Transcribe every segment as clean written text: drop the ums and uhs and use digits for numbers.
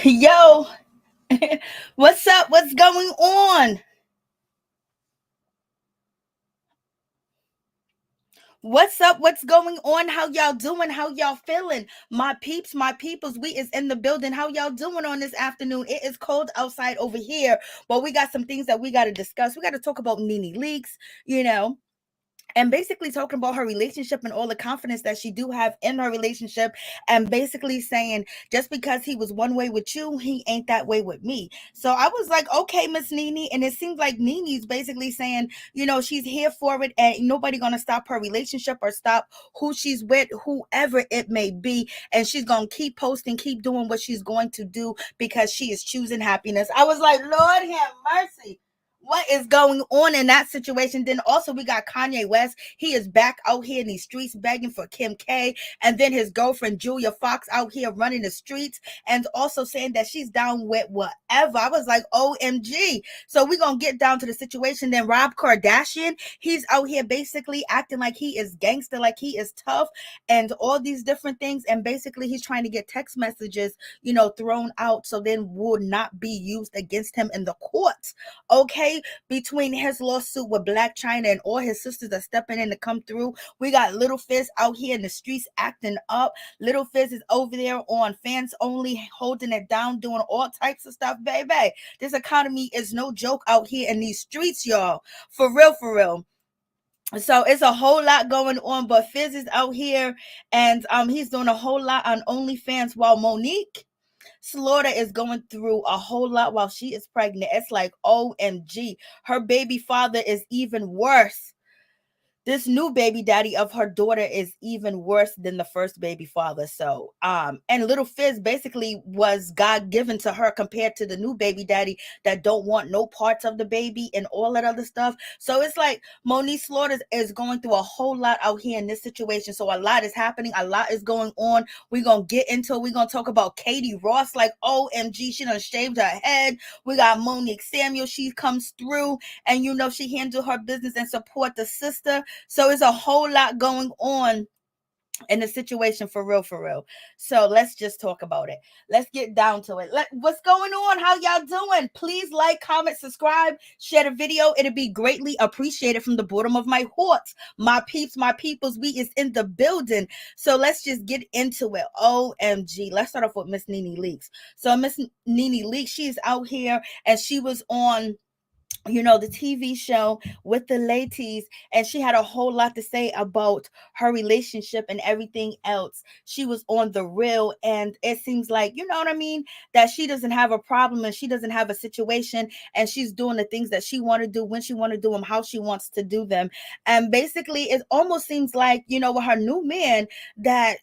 Yo, what's up? What's going on? What's up? What's going on? How y'all doing? How y'all feeling? My peeps, my peoples, we is in the building. How y'all doing on this afternoon? It is cold outside over here, but we got some things that we got to discuss. We got to talk about NeNe Leakes, you know, and basically talking about her relationship and all the confidence that she do have in her relationship, and basically saying just because he was one way with you, he ain't that way with me. So I was like, okay, Miss NeNe. And it seems like NeNe's basically saying, she's here for it, and nobody gonna stop her relationship or stop who she's with, whoever it may be. And she's gonna keep posting, keep doing what she's going to do because she is choosing happiness. I was like, Lord have mercy, what is going on in that situation? Then also we got Kanye West. He is back out here in these streets begging for Kim K. And then his girlfriend Julia Fox out here running the streets and also saying that she's down with whatever. I was like, OMG. So we're going to get down to the situation. Then Rob Kardashian, he's out here basically acting like he is gangster, like he is tough and all these different things. And basically he's trying to get text messages, thrown out so then will not be used against him in the courts. Okay, between his lawsuit with Black China and all his sisters are stepping in to come through. We got Little Fizz out here in the streets acting up. Little Fizz is over there on fans only, holding it down, doing all types of stuff, baby. This economy is no joke out here in these streets, y'all. For real, for real. So it's a whole lot going on, but Fizz is out here and he's doing a whole lot on OnlyFans while Monique Slaughter is going through a whole lot while she is pregnant. It's like, OMG. Her baby father is even worse. This new baby daddy of her daughter is even worse than the first baby father. So and Little Fizz basically was God given to her compared to the new baby daddy that don't want no parts of the baby and all that other stuff. So it's like Monique Slaughter is going through a whole lot out here in this situation. So a lot is happening, a lot is going on. We're gonna get into it. We're gonna talk about Katie Ross, like, OMG, she done shaved her head. We got Monique Samuel, she comes through and she handled her business and support the sister. So it's a whole lot going on in the situation, for real, for real. So let's just talk about it. Let's get down to it. What's going on? How y'all doing? Please like, comment, subscribe, share the video. It'll be greatly appreciated from the bottom of my heart. My peeps, my peoples, we is in the building. So let's just get into it. OMG. Let's start off with Miss NeNe Leakes. So Miss NeNe Leakes, she's out here and she was on the TV show with the ladies, and she had a whole lot to say about her relationship and everything else. She was on The Real, and it seems like, you know what I mean, that she doesn't have a problem and she doesn't have a situation, and she's doing the things that she want to do when she want to do them, how she wants to do them. And basically it almost seems like, with her new man, that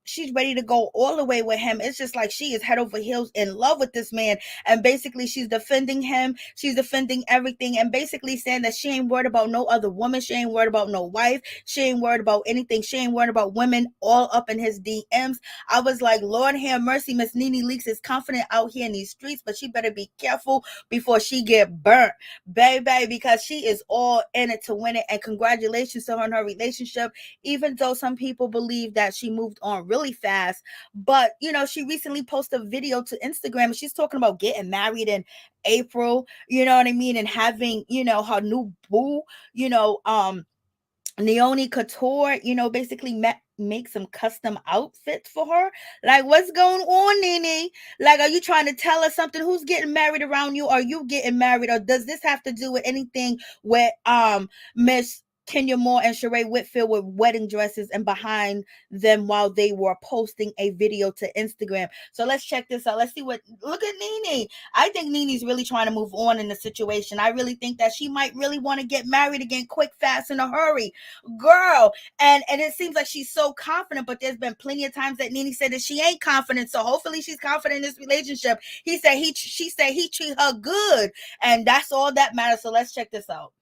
she's ready to go all the way with him. It's just like she is head over heels in love with this man, and basically she's defending him, she's defending everything, and basically saying that she ain't worried about no other woman, she ain't worried about no wife, she ain't worried about anything, she ain't worried about women all up in his DMs. I was like, Lord have mercy, Miss NeNe Leakes is confident out here in these streets, but she better be careful before she get burnt, baby, because she is all in it to win it. And congratulations to her and her relationship, even though some people believe that she moved on really fast. But she recently posted a video to Instagram and she's talking about getting married in April, you know what I mean, and having her new boo, Leonie Couture, basically make some custom outfits for her. Like, what's going on, NeNe? Like, are you trying to tell us something? Who's getting married around you? Are you getting married, or does this have to do with anything with Miss Kenya Moore and Sheree Whitfield with wedding dresses and behind them while they were posting a video to Instagram? So let's check this out. Let's see look at NeNe. I think NeNe's really trying to move on in the situation. I really think that she might really want to get married again, quick, fast, in a hurry, girl. And it seems like she's so confident, but there's been plenty of times that NeNe said that she ain't confident. So hopefully she's confident in this relationship. She said he treat her good, and that's all that matters. So let's check this out.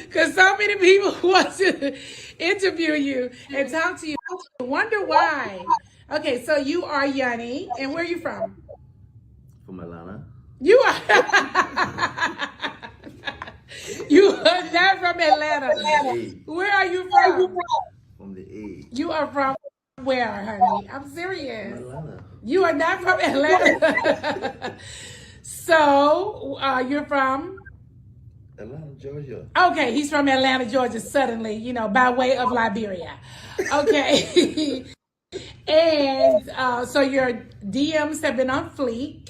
Because so many people want to interview you and talk to you. I wonder why. Okay, so you are Yanni, and where are you from? From Atlanta. You are. You are not from Atlanta. Where are you from? From the A. You are from where, honey? I'm serious. Atlanta. You are not from Atlanta. So, you're from? Atlanta, Georgia. Okay, he's from Atlanta, Georgia, suddenly, by way of Liberia. Okay. And so your DMs have been on fleek.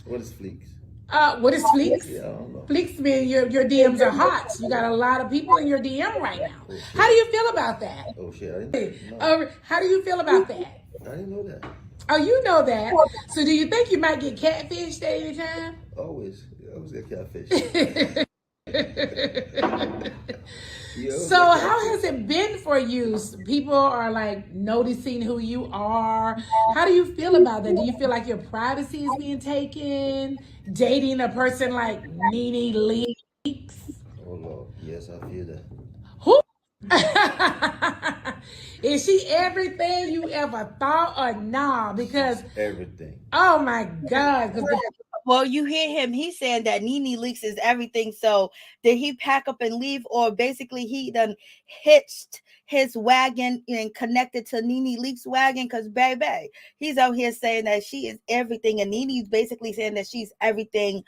What is Fleeks? What is fleeks? Yeah, I don't know. Fleeks mean your DMs are hot. You got a lot of people in your DM right now. Oh, How do you feel about that? Oh shit, I didn't know. How do you feel about that? I didn't know that. Oh, you know that. So do you think you might get catfished at any time? Always get catfish. So how has it been for you? People are like noticing who you are. How do you feel about that? Do you feel like your privacy is being taken? Dating a person like NeNe Leakes? Oh Lord, yes, I feel that. Who? Is she everything you ever thought or nah? Because Everything. oh my God. Well, you hear him. He's saying that NeNe Leakes is everything. So did he pack up and leave, or basically he done hitched his wagon and connected to NeNe Leakes' wagon? Because baby, he's out here saying that she is everything, and NeNe's basically saying that she's everything,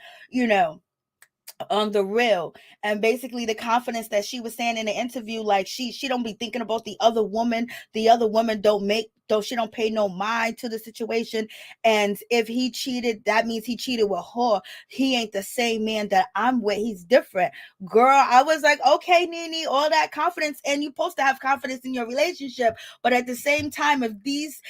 on the real. And basically the confidence that she was saying in the interview, like she don't be thinking about the other woman she don't pay no mind to the situation. And if he cheated, that means he cheated with her. He ain't the same man that I'm with. He's different. Girl, I was like, okay, NeNe, all that confidence, and you're supposed to have confidence in your relationship, but at the same time, if these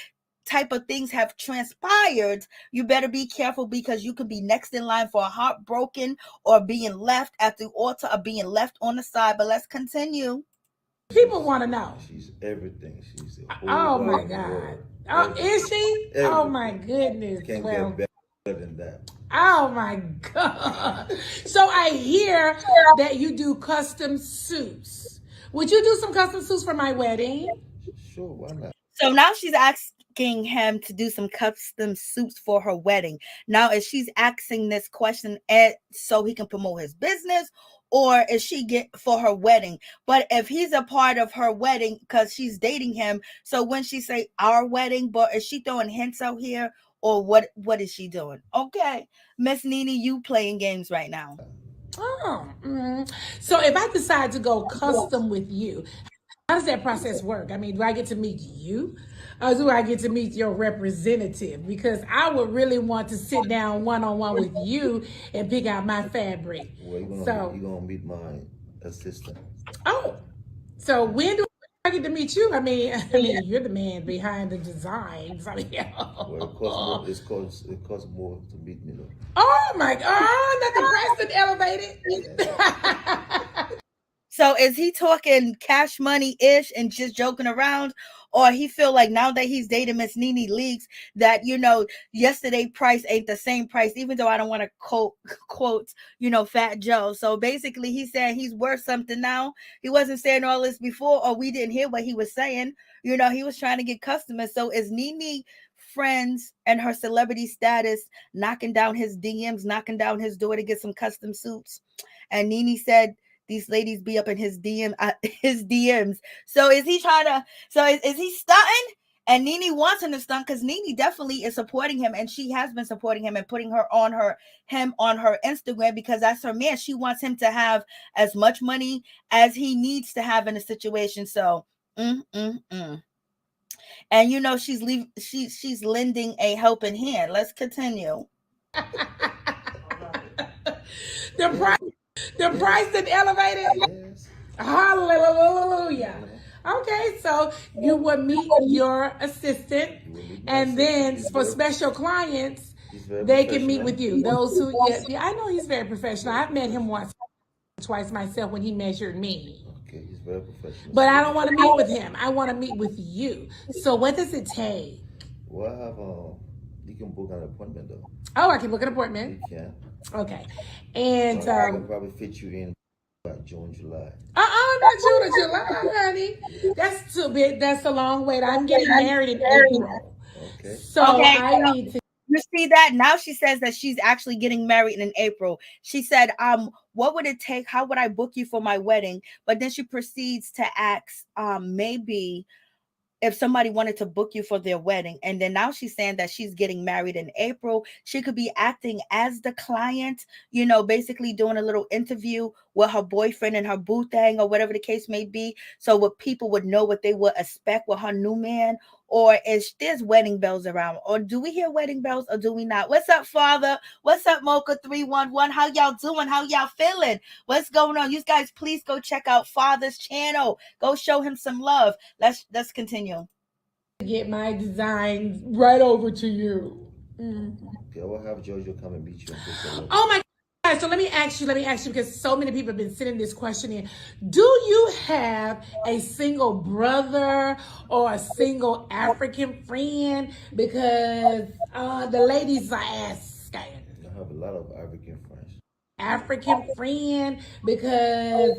type of things have transpired, you better be careful, because you could be next in line for a heartbroken or being left at the altar or being left on the side. But let's continue. People want to know. She's everything. She's the whole Oh my wide God. world. Oh, is she? Everything. Oh my goodness. Can't Well, get better than that. oh my God. So I hear that you do custom suits. Would you do some custom suits for my wedding? Sure, why not? So now she's asking him to do some custom suits for her wedding. Now, is she's asking this question so he can promote his business, or is she get for her wedding? But if he's a part of her wedding, because she's dating him, so when she say our wedding, but is she throwing hints out here, or what is she doing? Okay, Miss NeNe, you playing games right now. So if I decide to go custom with you, how does that process work? I mean, do I get to meet you, or do I get to meet your representative? Because I would really want to sit down one-on-one with you and pick out my fabric. Well, you're gonna meet my assistant. Oh, so when do I get to meet you? I mean, you're the man behind the designs. I mean, Well, it costs more to meet me though. Oh my God, not the price elevated. So is he talking cash money-ish and just joking around? Or he feel like now that he's dating Miss NeNe Leakes, that, yesterday price ain't the same price, even though I don't want to quote, Fat Joe. So basically he's saying he's worth something now. He wasn't saying all this before, or we didn't hear what he was saying. He was trying to get customers. So is NeNe friends and her celebrity status knocking down his DMs, knocking down his door to get some custom suits? And NeNe said, these ladies be up in his DMs. So is he trying to? So is he stunting? And NeNe wants him to stunt, because NeNe definitely is supporting him, and she has been supporting him and putting him on her Instagram, because that's her man. She wants him to have as much money as he needs to have in a situation. So, and she's lending a helping hand. Let's continue. The price that elevated. Yes. Hallelujah. Okay, so you would meet your assistant, and then for special clients, they can meet with you. Those who, I know he's very professional. I've met him once, twice myself when he measured me. Okay, he's very professional. But I don't want to meet with him. I want to meet with you. So what does it take? Well, you can book an appointment though. Oh, I can book an appointment. You can. Okay, and I can probably fit you in by June, July. Not June or July, honey. That's too big. That's a long wait. I'm getting married in April. Okay. So I need to. You see that? Now she says that she's actually getting married in April. She said, I'm what would it take? How would I book you for my wedding? But then she proceeds to ask, maybe if somebody wanted to book you for their wedding. And then now she's saying that she's getting married in April. She could be acting as the client, basically doing a little interview with her boyfriend and her boo thing or whatever the case may be. So what people would know what they would expect with her new man. Or is there's wedding bells around? Or do we hear wedding bells or do we not? What's up, Father? What's up, Mocha 311? How y'all doing? How y'all feeling? What's going on? You guys, please go check out Father's channel. Go show him some love. Let's continue. Get my designs right over to you. Okay, I will have Jojo come and meet you. Oh my God. So let me ask you, because so many people have been sending this question in. Do you have a single brother or a single African friend? Because the ladies are asking. I have a lot of African friends. African friend, because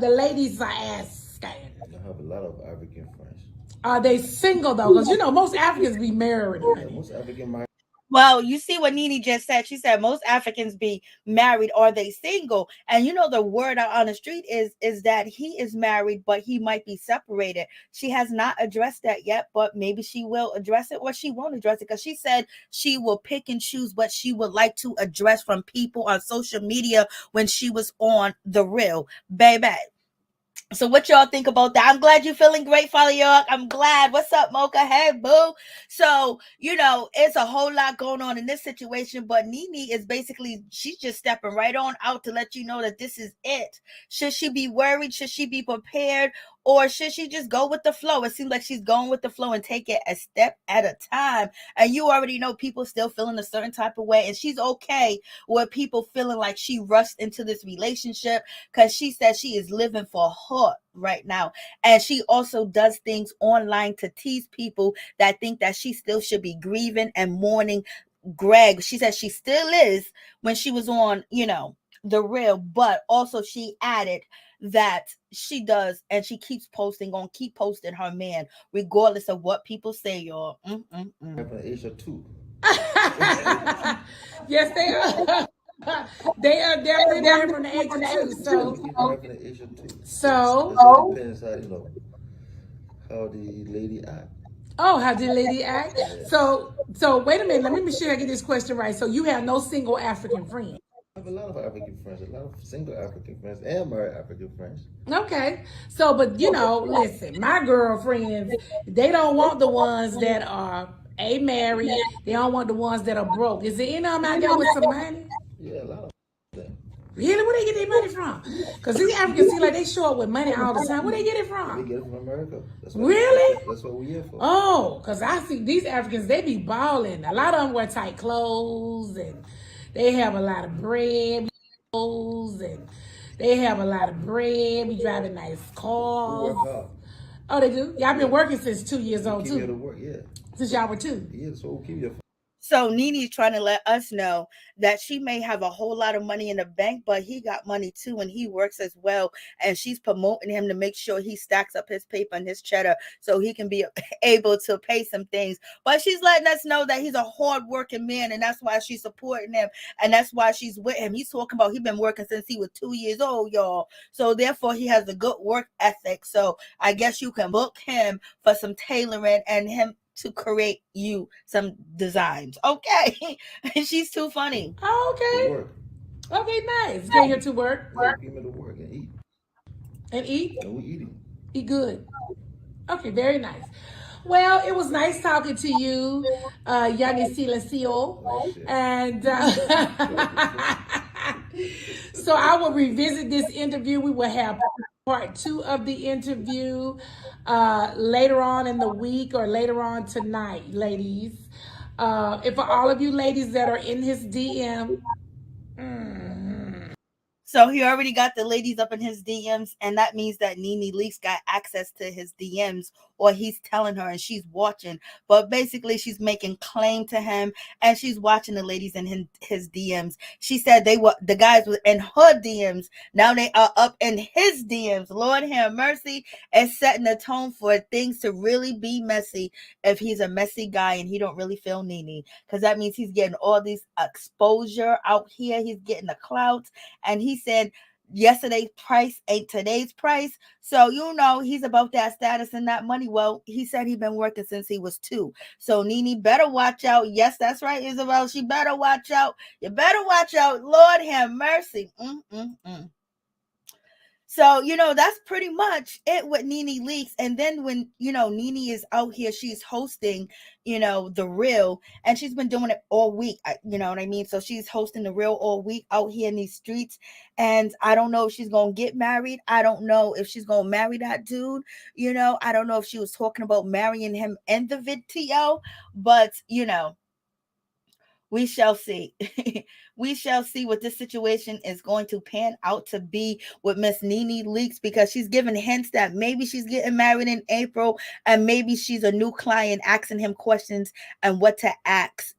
the ladies are asking. I have a lot of African friends. Are they single though? Because most Africans be married. Yeah, most African married. Well, you see what NeNe just said. She said most Africans be married. Are they single? And the word out on the street is that he is married, but he might be separated. She has not addressed that yet, but maybe she will address it or she won't address it, because she said she will pick and choose what she would like to address from people on social media when she was on The Real, baby. So what y'all think about that? I'm glad you're feeling great, Father York. I'm glad. What's up, Mocha? Hey, boo. So, it's a whole lot going on in this situation, but NeNe is basically, she's just stepping right on out to let you know that this is it. Should she be worried? Should she be prepared? Or should she just go with the flow? It seems like she's going with the flow and take it a step at a time. And you already know people still feeling a certain type of way. And she's okay with people feeling like she rushed into this relationship, because she says she is living for her right now. And she also does things online to tease people that think that she still should be grieving and mourning Greg. She said she still is when she was on, The Real, but also she added that she does, and she keeps posting, gonna keep posting her man regardless of what people say, y'all. From Asia too. Yes, they are. They are definitely there from the Asia too. So it depends how the lady act. Oh, how did lady act? Yeah. So wait a minute. Let me make sure I get this question right. So you have no single African friends? I have a lot of African friends, a lot of single African friends, and married African friends. Okay. So, but listen, my girlfriends, they don't want the ones that are married. They don't want the ones that are broke. Is there any of them out there with some money? Yeah, a lot of them. Really? Where they get their money from? Because these Africans seem like they show up with money all the time. Where they get it from? They get it from America. Really? That's what we're here for. Oh, because I see these Africans, they be balling. A lot of them wear tight clothes, and they have a lot of bread, and they have a lot of bread. We driving nice cars. We work hard. Oh, they do? Y'all been working since 2 years old, too? To work, yeah. Since y'all were 2? Yeah, so we'll keep you. So NeNe's trying to let us know that she may have a whole lot of money in the bank, but he got money too, and he works as well. And she's promoting him to make sure he stacks up his paper and his cheddar so he can be able to pay some things. But she's letting us know that he's a hard-working man, and that's why she's supporting him, and that's why she's with him. He's talking about he's been working since he was 2 years old, y'all. So therefore, he has a good work ethic. So I guess you can book him for some tailoring and him to create you some designs. Okay. She's too funny. Oh, okay. Okay, nice. Came here to work. Yeah, came here to work and eat. And eat? And we eating. Eat good. Okay, very nice. Well, it was nice talking to you, Yanni Silasio. And so I will revisit this interview. We will have part 2 of the interview later on in the week or later on tonight, ladies. And for all of you ladies that are in his DM, So he already got the ladies up in his DMs, and that means that NeNe Leakes got access to his DMs, or he's telling her and she's watching. But basically, she's making claim to him, and she's watching the ladies in his DMs. She said the guys were in her DMs. Now they are up in his DMs. Lord have mercy. It's setting the tone for things to really be messy if he's a messy guy and he don't really feel NeNe, because that means he's getting all these exposure out here. He's getting the clout, and he's said yesterday's price ain't today's price. So, he's about that status and that money. Well, he said he been working since he was 2. So NeNe better watch out. Yes, that's right, Isabel. She better watch out. You better watch out. Lord have mercy. So, that's pretty much it with NeNe Leakes. And then when, NeNe is out here, she's hosting, The Real, and she's been doing it all week. You know what I mean? So she's hosting The Real all week out here in these streets. And I don't know if she's going to get married. I don't know if she's going to marry that dude. I don't know if she was talking about marrying him in the video, but, we shall see. We shall see what this situation is going to pan out to be with Miss NeNe Leakes, because she's giving hints that maybe she's getting married in April, and maybe she's a new client asking him questions and what to ask,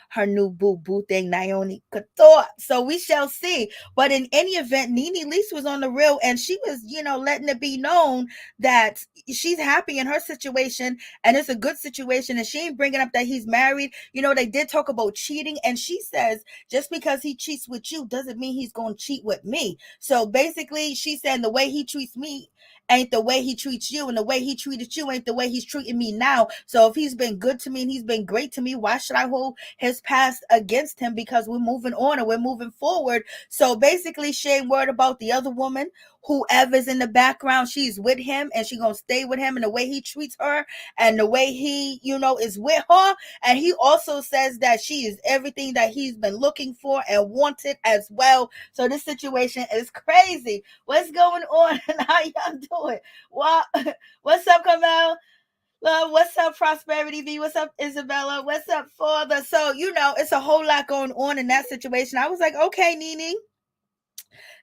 her new boo thing, Naomi Couture. So we shall see. But in any event, NeNe Leakes was on The Real, and she was, letting it be known that she's happy in her situation, and it's a good situation, and she ain't bringing up that he's married. They did talk about cheating, and she says just because he cheats with you doesn't mean he's going to cheat with me. So basically, she said the way he treats me ain't the way he treats you, and the way he treated you ain't the way he's treating me now. So if he's been good to me and he's been great to me, why should I hold his past against him? Because we're moving on and we're moving forward. So basically, she ain't worried about the other woman. Whoever's in the background, she's with him, and she gonna stay with him, and the way he treats her and the way he, is with her. And he also says that she is everything that he's been looking for and wanted as well. So this situation is crazy. What's going on and how y'all doing? Well, what's up, Kamel? Love, what's up, Prosperity V? What's up, Isabella? What's up, Father? So, it's a whole lot going on in that situation. I was like, okay, NeNe.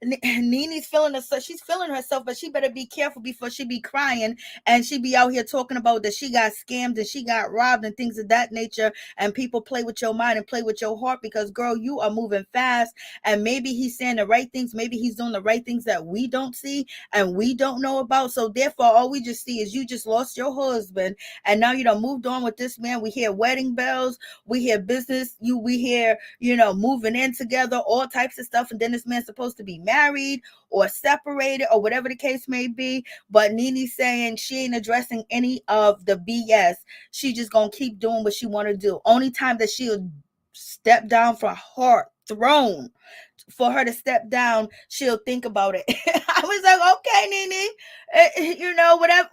NeNe's feeling herself. She's feeling herself, but she better be careful before she be crying and she be out here talking about that she got scammed and she got robbed and things of that nature. And people play with your mind and play with your heart, because, girl, you are moving fast. And maybe he's saying the right things. Maybe he's doing the right things that we don't see and we don't know about. So therefore, all we just see is you just lost your husband, and now you done moved on with this man. We hear wedding bells, we hear business, we hear, moving in together, all types of stuff. And then this man's supposed to be married or separated or whatever the case may be. But NeNe's saying she ain't addressing any of the BS. She just gonna keep doing what she want to do. Only time that she'll step down from her throne, for her to step down, she'll think about it. I was like, okay, NeNe, whatever,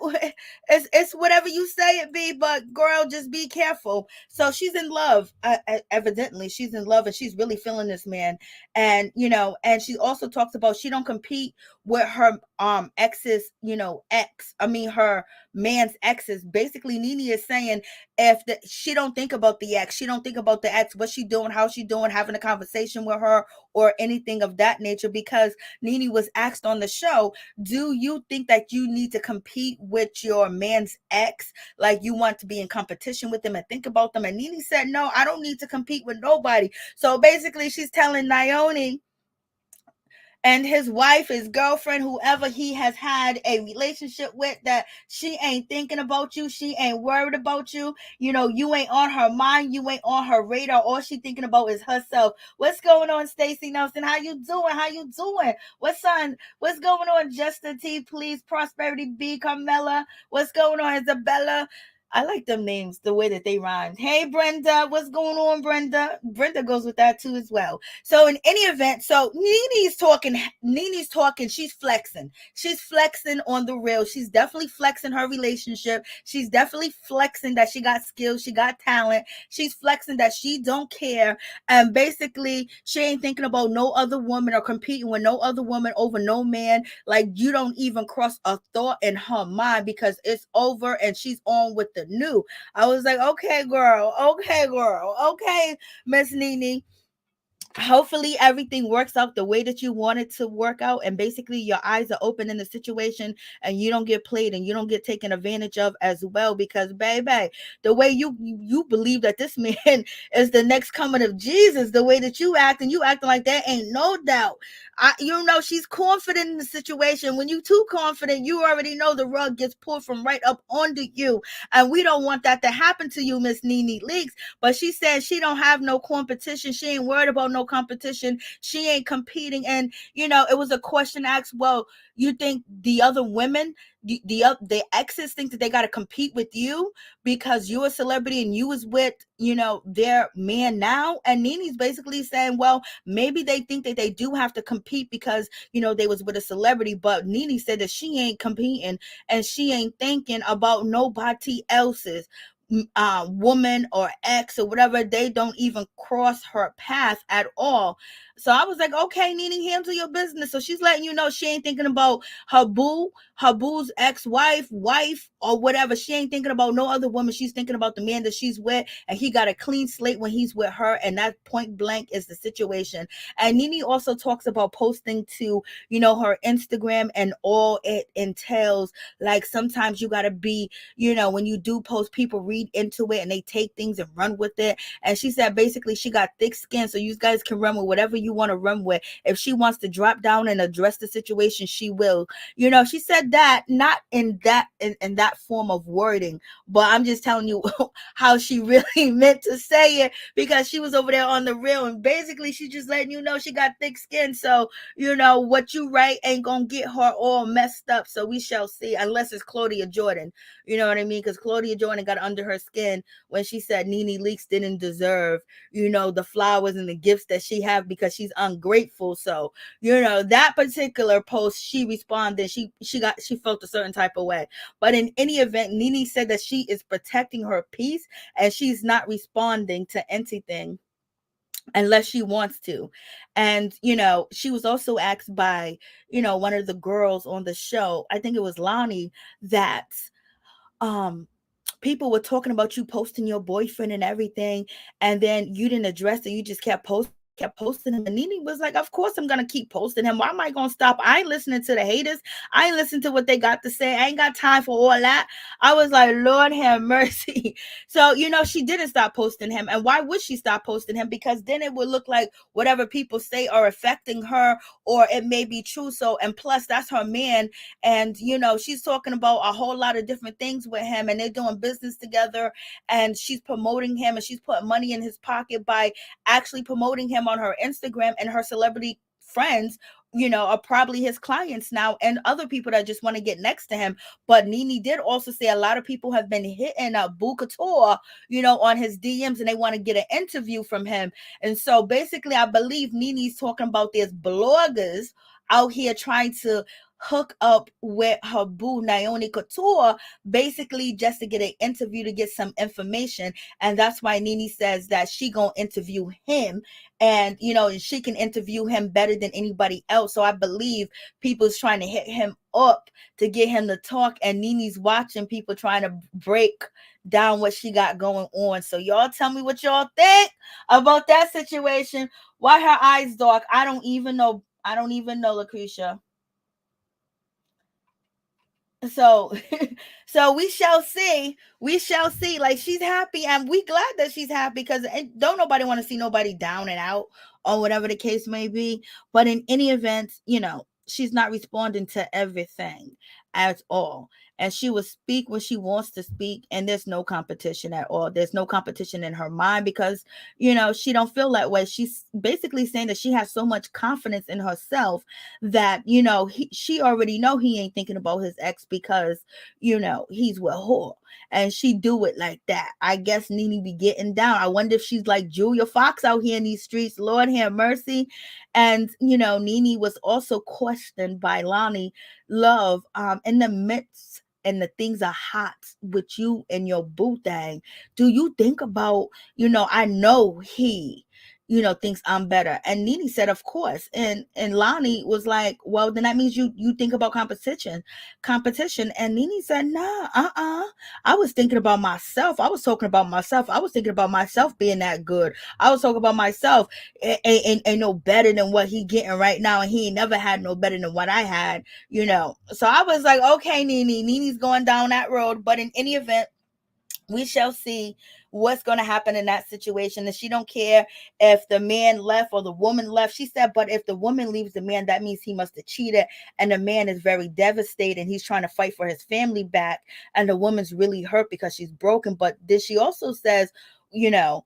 it's whatever you say it be, but girl, just be careful. So she's in love. Evidently, she's in love, and she's really feeling this man. And and she also talks about she don't compete with her ex's, her man's exes. Basically, NeNe is saying she don't think about the ex, she don't think about the ex, what she doing, how she doing, having a conversation with her or anything of that nature. Because NeNe was asked on the show, do you think that you need to compete with your man's ex? Like, you want to be in competition with them and think about them? And NeNe said, no, I don't need to compete with nobody. So basically, she's telling Naomi and his wife, his girlfriend, whoever he has had a relationship with, that she ain't thinking about you. She ain't worried about you. You ain't on her mind. You ain't on her radar. All she thinking about is herself. What's going on, Stacey Nelson? How you doing? How you doing? What's going on, Justin T? Please, Prosperity B, Carmela. What's going on, Isabella? I like them names, the way that they rhyme. Hey, Brenda, what's going on, Brenda? Brenda goes with that too as well. So in any event, so NeNe's talking, she's flexing. She's flexing on The Real. She's definitely flexing her relationship. She's definitely flexing that she got skills, she got talent. She's flexing that she don't care. And basically, she ain't thinking about no other woman or competing with no other woman over no man. Like, you don't even cross a thought in her mind, because it's over and she's on with the new. I was like, okay, girl, okay, Miss NeNe. Hopefully everything works out the way that you want it to work out, and basically your eyes are open in the situation and you don't get played and you don't get taken advantage of as well. Because baby, the way you believe that this man is the next coming of Jesus, the way that you act, and you acting like there ain't no doubt. She's confident in the situation. When you too confident, you already know the rug gets pulled from right up under you, and we don't want that to happen to you, Miss NeNe Leakes. But she said she don't have no competition. She ain't worried about no no competition. She ain't competing. And, you know, it was a question asked, well, you think the other women, the exes think that they got to compete with you because you're a celebrity and you was with, you know, their man now? And NeNe's basically saying, well, maybe they think that they do have to compete because, you know, they was with a celebrity. But NeNe said that she ain't competing and she ain't thinking about nobody else's woman or ex or whatever. They don't even cross her path at all. So I was like, okay, NeNe, handle your business. So she's letting you know she ain't thinking about her boo's ex-wife, wife, or whatever. She ain't thinking about no other woman. She's thinking about the man that she's with, and he got a clean slate when he's with her, and that point blank is the situation. And NeNe also talks about posting to, you know, her Instagram and all it entails. Like sometimes you gotta be, you know, when you do post, people read into it and they take things and run with it. And she said basically she got thick skin, so you guys can run with whatever you want to run with. If she wants to drop down and address the situation, she will. You know, she said that not in that form of wording, but I'm just telling you how she really meant to say it, because she was over there on the real, and basically she just letting you know she got thick skin. So, you know, what you write ain't gonna get her all messed up. So we shall see, unless it's Claudia Jordan. You know what I mean? Because Claudia Jordan got under her skin when she said NeNe Leakes didn't deserve, you know, the flowers and the gifts that she have because she's ungrateful. So, you know, that particular post, she responded, she felt a certain type of way. But in any event, NeNe said that she is protecting her peace and she's not responding to anything unless she wants to. And, you know, she was also asked by, you know, one of the girls on the show, I think it was Lonnie, that um people were talking about you posting your boyfriend and everything, and then you didn't address it. You just kept posting him. And NeNe was like, of course I'm gonna keep posting him. Why am I gonna stop? I ain't listening to the haters. I ain't listening to what they got to say. I ain't got time for all that. I was like, Lord have mercy. So, you know, she didn't stop posting him. And why would she stop posting him? Because then it would look like whatever people say are affecting her, or it may be true. So, and plus that's her man. And, you know, she's talking about a whole lot of different things with him, and they're doing business together, and she's promoting him, and she's putting money in his pocket by actually promoting him on her Instagram. And her celebrity friends, you know, are probably his clients now, and other people that just want to get next to him. But NeNe did also say a lot of people have been hitting up Boo Couture, you know, on his DMs, and they want to get an interview from him. And so basically, I believe NeNe's talking about there's bloggers out here trying to hook up with her boo Naomi Couture, basically just to get an interview, to get some information. And that's why NeNe says that she gonna interview him, and, you know, she can interview him better than anybody else. So I believe people's trying to hit him up to get him to talk, and NeNe's watching people trying to break down what she got going on. So y'all tell me what y'all think about that situation. Why her eyes dark? I don't even know, Lucretia. So so we shall see, like, she's happy, and we glad that she's happy, because don't nobody want to see nobody down and out, or whatever the case may be. But in any event, you know, she's not responding to everything at all, and she will speak when she wants to speak, and there's no competition at all. There's no competition in her mind, because, you know, she don't feel that way. She's basically saying that she has so much confidence in herself that, you know, she already know he ain't thinking about his ex, because, you know, he's with her, and she do it like that. I guess NeNe be getting down. I wonder if she's like Julia Fox out here in these streets. Lord have mercy. And, you know, NeNe was also questioned by Lonnie Love, in the midst, and the things are hot with you and your boo thing. Do you think about, you know, I know he, you know, thinks I'm better. And NeNe said, of course. And Lonnie was like, well, then that means you think about competition. And NeNe said, nah, I was thinking about myself. I was talking about myself. I was thinking about myself being that good. I was talking about myself ain't no better than what he getting right now, and he ain't never had no better than what I had, you know. So I was like, okay, NeNe's going down that road. But in any event, we shall see what's going to happen in that situation. And she don't care if the man left or the woman left. She said, but if the woman leaves the man, that means he must have cheated, and the man is very devastated, and he's trying to fight for his family back, and the woman's really hurt because she's broken. But then she also says, you know,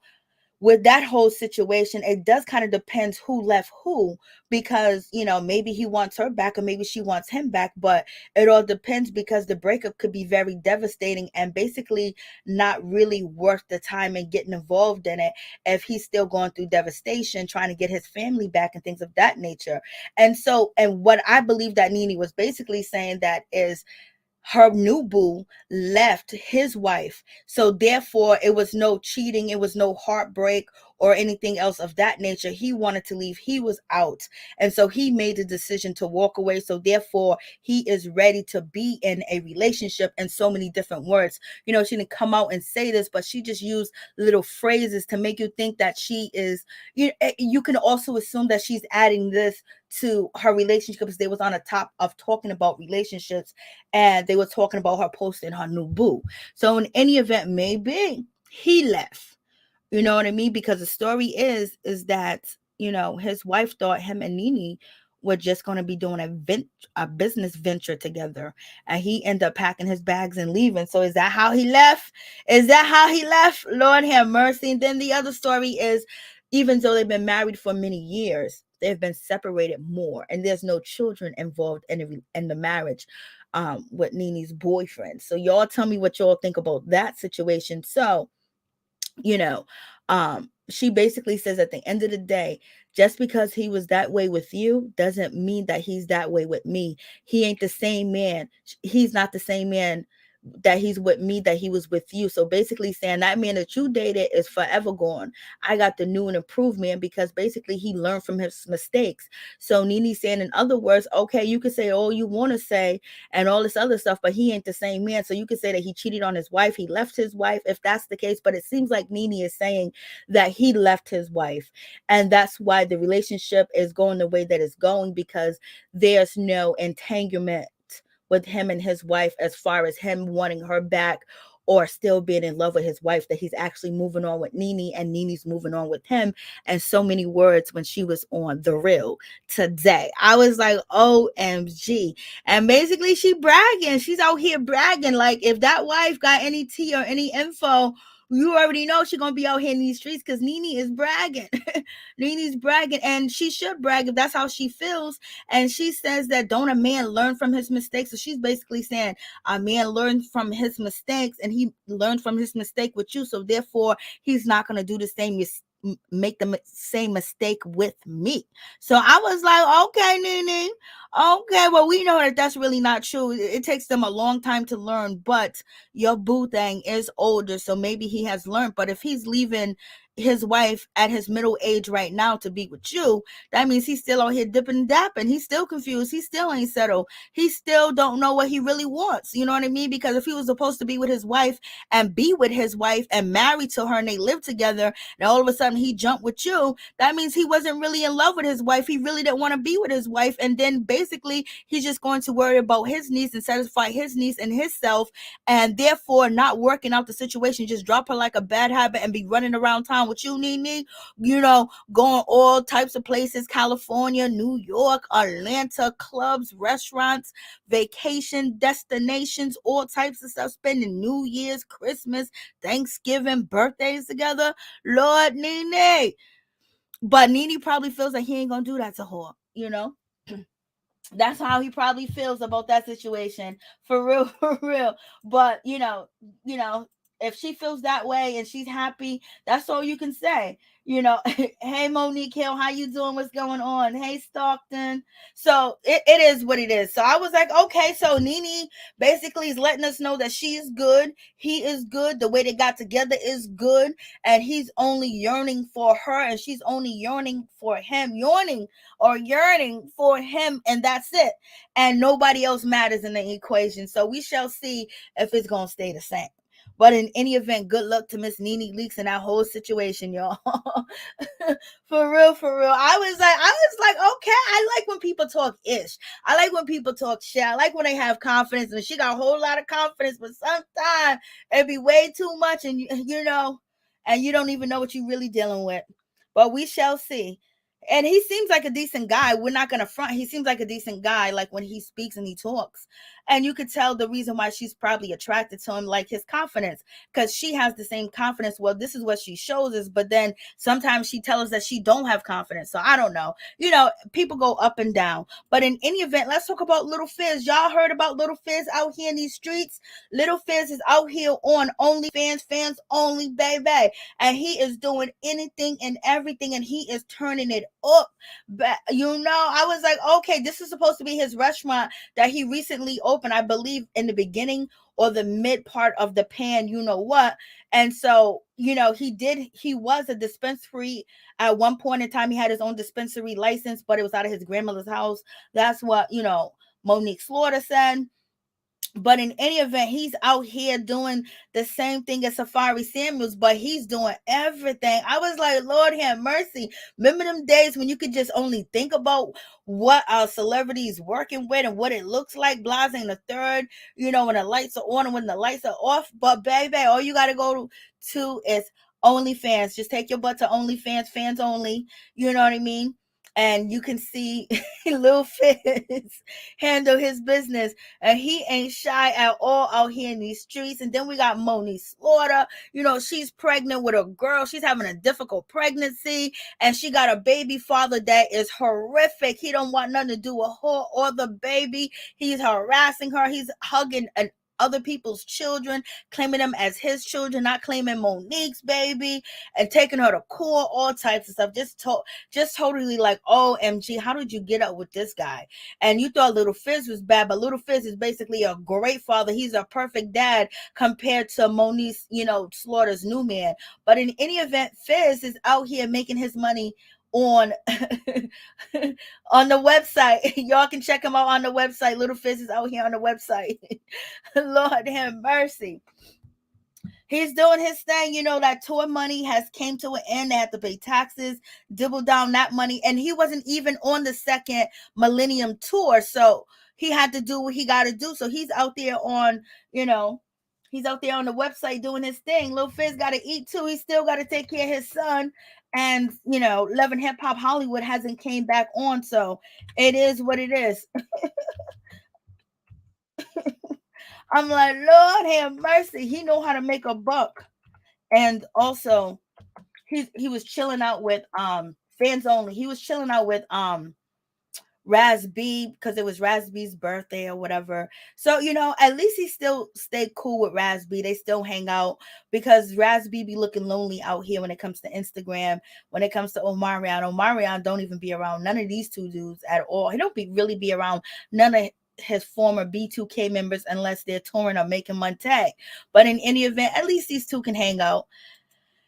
with that whole situation, it does kind of depends who left who, because maybe he wants her back or maybe she wants him back, but it all depends, because the breakup could be very devastating and basically not really worth the time and getting involved in it if he's still going through devastation trying to get his family back and things of that nature. And what I believe that NeNe was basically saying that is her new boo left his wife. So therefore, it was no cheating, it was no heartbreak or anything else of that nature. He wanted to leave, he was out. And so he made the decision to walk away. So therefore, he is ready to be in a relationship in so many different words. She didn't come out and say this, but she just used little phrases to make you think that she is, you can also assume that she's adding this to her relationship, because they was on the top of talking about relationships and they were talking about her posting her new boo. So in any event, maybe he left. You know what I mean? Because the story is that, his wife thought him and NeNe were just going to be doing a business venture together, and he ended up packing his bags and leaving. So is that how he left? Is that how he left? Lord have mercy. And then the other story is, even though they've been married for many years, they've been separated more, and there's no children involved in the marriage with NeNe's boyfriend. So y'all tell me what y'all think about that situation. So, you know, she basically says at the end of the day, just because he was that way with you doesn't mean that he's that way with me. He ain't the same man. He's not the same man that he's with me that he was with you. So basically saying that man that you dated is forever gone. I got the new and improved man, because basically he learned from his mistakes. So NeNe's saying, in other words, okay, you could say all you want to say and all this other stuff, but he ain't the same man. So you could say that he cheated on his wife, he left his wife, if that's the case. But it seems like NeNe is saying that he left his wife, and that's why the relationship is going the way that it's going, because there's no entanglement with him and his wife, as far as him wanting her back or still being in love with his wife, that he's actually moving on with NeNe and NeNe's moving on with him. And so many words when she was on The Real today. I was like, OMG. And basically she bragging. She's out here bragging. Like, if that wife got any tea or any info, you already know she's going to be out here in these streets, because NeNe is bragging. NeNe's bragging, and she should brag if that's how she feels. And she says that don't a man learn from his mistakes? So she's basically saying a man learned from his mistakes, and he learned from his mistake with you. So therefore, he's not going to do the same make the same mistake with me. So I was like, okay, NeNe, okay, well, we know that that's really not true. It takes them a long time to learn, but your boo thing is older, so maybe he has learned. But if he's leaving his wife at his middle age right now to be with you, that means he's still out here dipping and dapping. He's still confused. He still ain't settled. He still don't know what he really wants. You know what I mean? Because if he was supposed to be with his wife and be with his wife and married to her and they live together, and all of a sudden he jumped with you, that means he wasn't really in love with his wife. He really didn't want to be with his wife. And then basically he's just going to worry about his needs and satisfy his needs and himself, and therefore not working out the situation. Just drop her like a bad habit and be running around town with you, NeNe, going all types of places, California, New York, Atlanta, clubs, restaurants, vacation destinations, all types of stuff, spending New Year's, Christmas, Thanksgiving, birthdays together. Lord, NeNe. But NeNe probably feels like he ain't gonna do that to her. That's how he probably feels about that situation, for real, for real. But if she feels that way and she's happy, that's all you can say. Hey, Monique Hill, how you doing? What's going on? Hey, Stockton. So it is what it is. So I was like, okay, so NeNe basically is letting us know that she is good, he is good, the way they got together is good, and he's only yearning for her, and she's only yearning for him, yearning for him, and that's it. And nobody else matters in the equation. So we shall see if it's gonna stay the same. But in any event, good luck to Miss NeNe Leakes and that whole situation, y'all. For real, for real. I was like, okay, I like when people talk ish. I like when people talk shit. I like when they have confidence, and she got a whole lot of confidence, but sometimes it be way too much, and and you don't even know what you're really dealing with. But we shall see. And he seems like a decent guy. We're not gonna front. He seems like a decent guy, like when he speaks and he talks. And you could tell the reason why she's probably attracted to him, like his confidence, because she has the same confidence. Well, this is what she shows us, but then sometimes she tells us that she don't have confidence. So I don't know. People go up and down. But in any event, let's talk about Little Fizz. Y'all heard about Little Fizz out here in these streets? Little Fizz is out here on OnlyFans, fans only, baby. And he is doing anything and everything, and he is turning it up. But I was like, okay, this is supposed to be his restaurant that he recently opened, I believe, in the beginning or the mid part of the pan, what. And so, he was a dispensary at one point in time. He had his own dispensary license, but it was out of his grandmother's house. That's what, Monique Slaughter said. But in any event, he's out here doing the same thing as Safari Samuels, but he's doing everything. I was like, Lord have mercy. Remember them days when you could just only think about what our celebrities working with and what it looks like, blase and the third, when the lights are on and when the lights are off. But baby, all you got to go to is OnlyFans. Just take your butt to OnlyFans, fans only. You know what I mean? And you can see Lil Fizz handle his business, and he ain't shy at all out here in these streets. And then we got Monique Slaughter. She's pregnant with a girl. She's having a difficult pregnancy, and she got a baby father that is horrific. He don't want nothing to do with her or the baby. He's harassing her. He's hugging other people's children, claiming them as his children, not claiming Monique's baby, and taking her to court, all types of stuff. Just totally like, OMG, how did you get up with this guy? And you thought Little Fizz was bad, but Little Fizz is basically a great father. He's a perfect dad compared to Monique, Slaughter's new man. But in any event, Fizz is out here making his money on on the website. Y'all can check him out on the website. Little Fizz is out here on the website. Lord have mercy. He's doing his thing. That tour money has came to an end. They had to pay taxes, dibble down that money. And he wasn't even on the second Millennium tour. So he had to do what he got to do. So he's out there on, he's out there on the website doing his thing. Lil Fizz got to eat too. He still got to take care of his son. And, Love and Hip Hop Hollywood hasn't came back on. So it is what it is. I'm like, Lord have mercy. He know how to make a buck. And also, he was chilling out with fans only. He was chilling out with Raz B because it was Raz B's birthday or whatever. So, at least he still stayed cool with Raz B. They still hang out because Raz B be looking lonely out here when it comes to Instagram. When it comes to Omarion don't even be around none of these two dudes at all. He don't really be around none of his former B2K members unless they're touring or making money tag. But in any event, at least these two can hang out.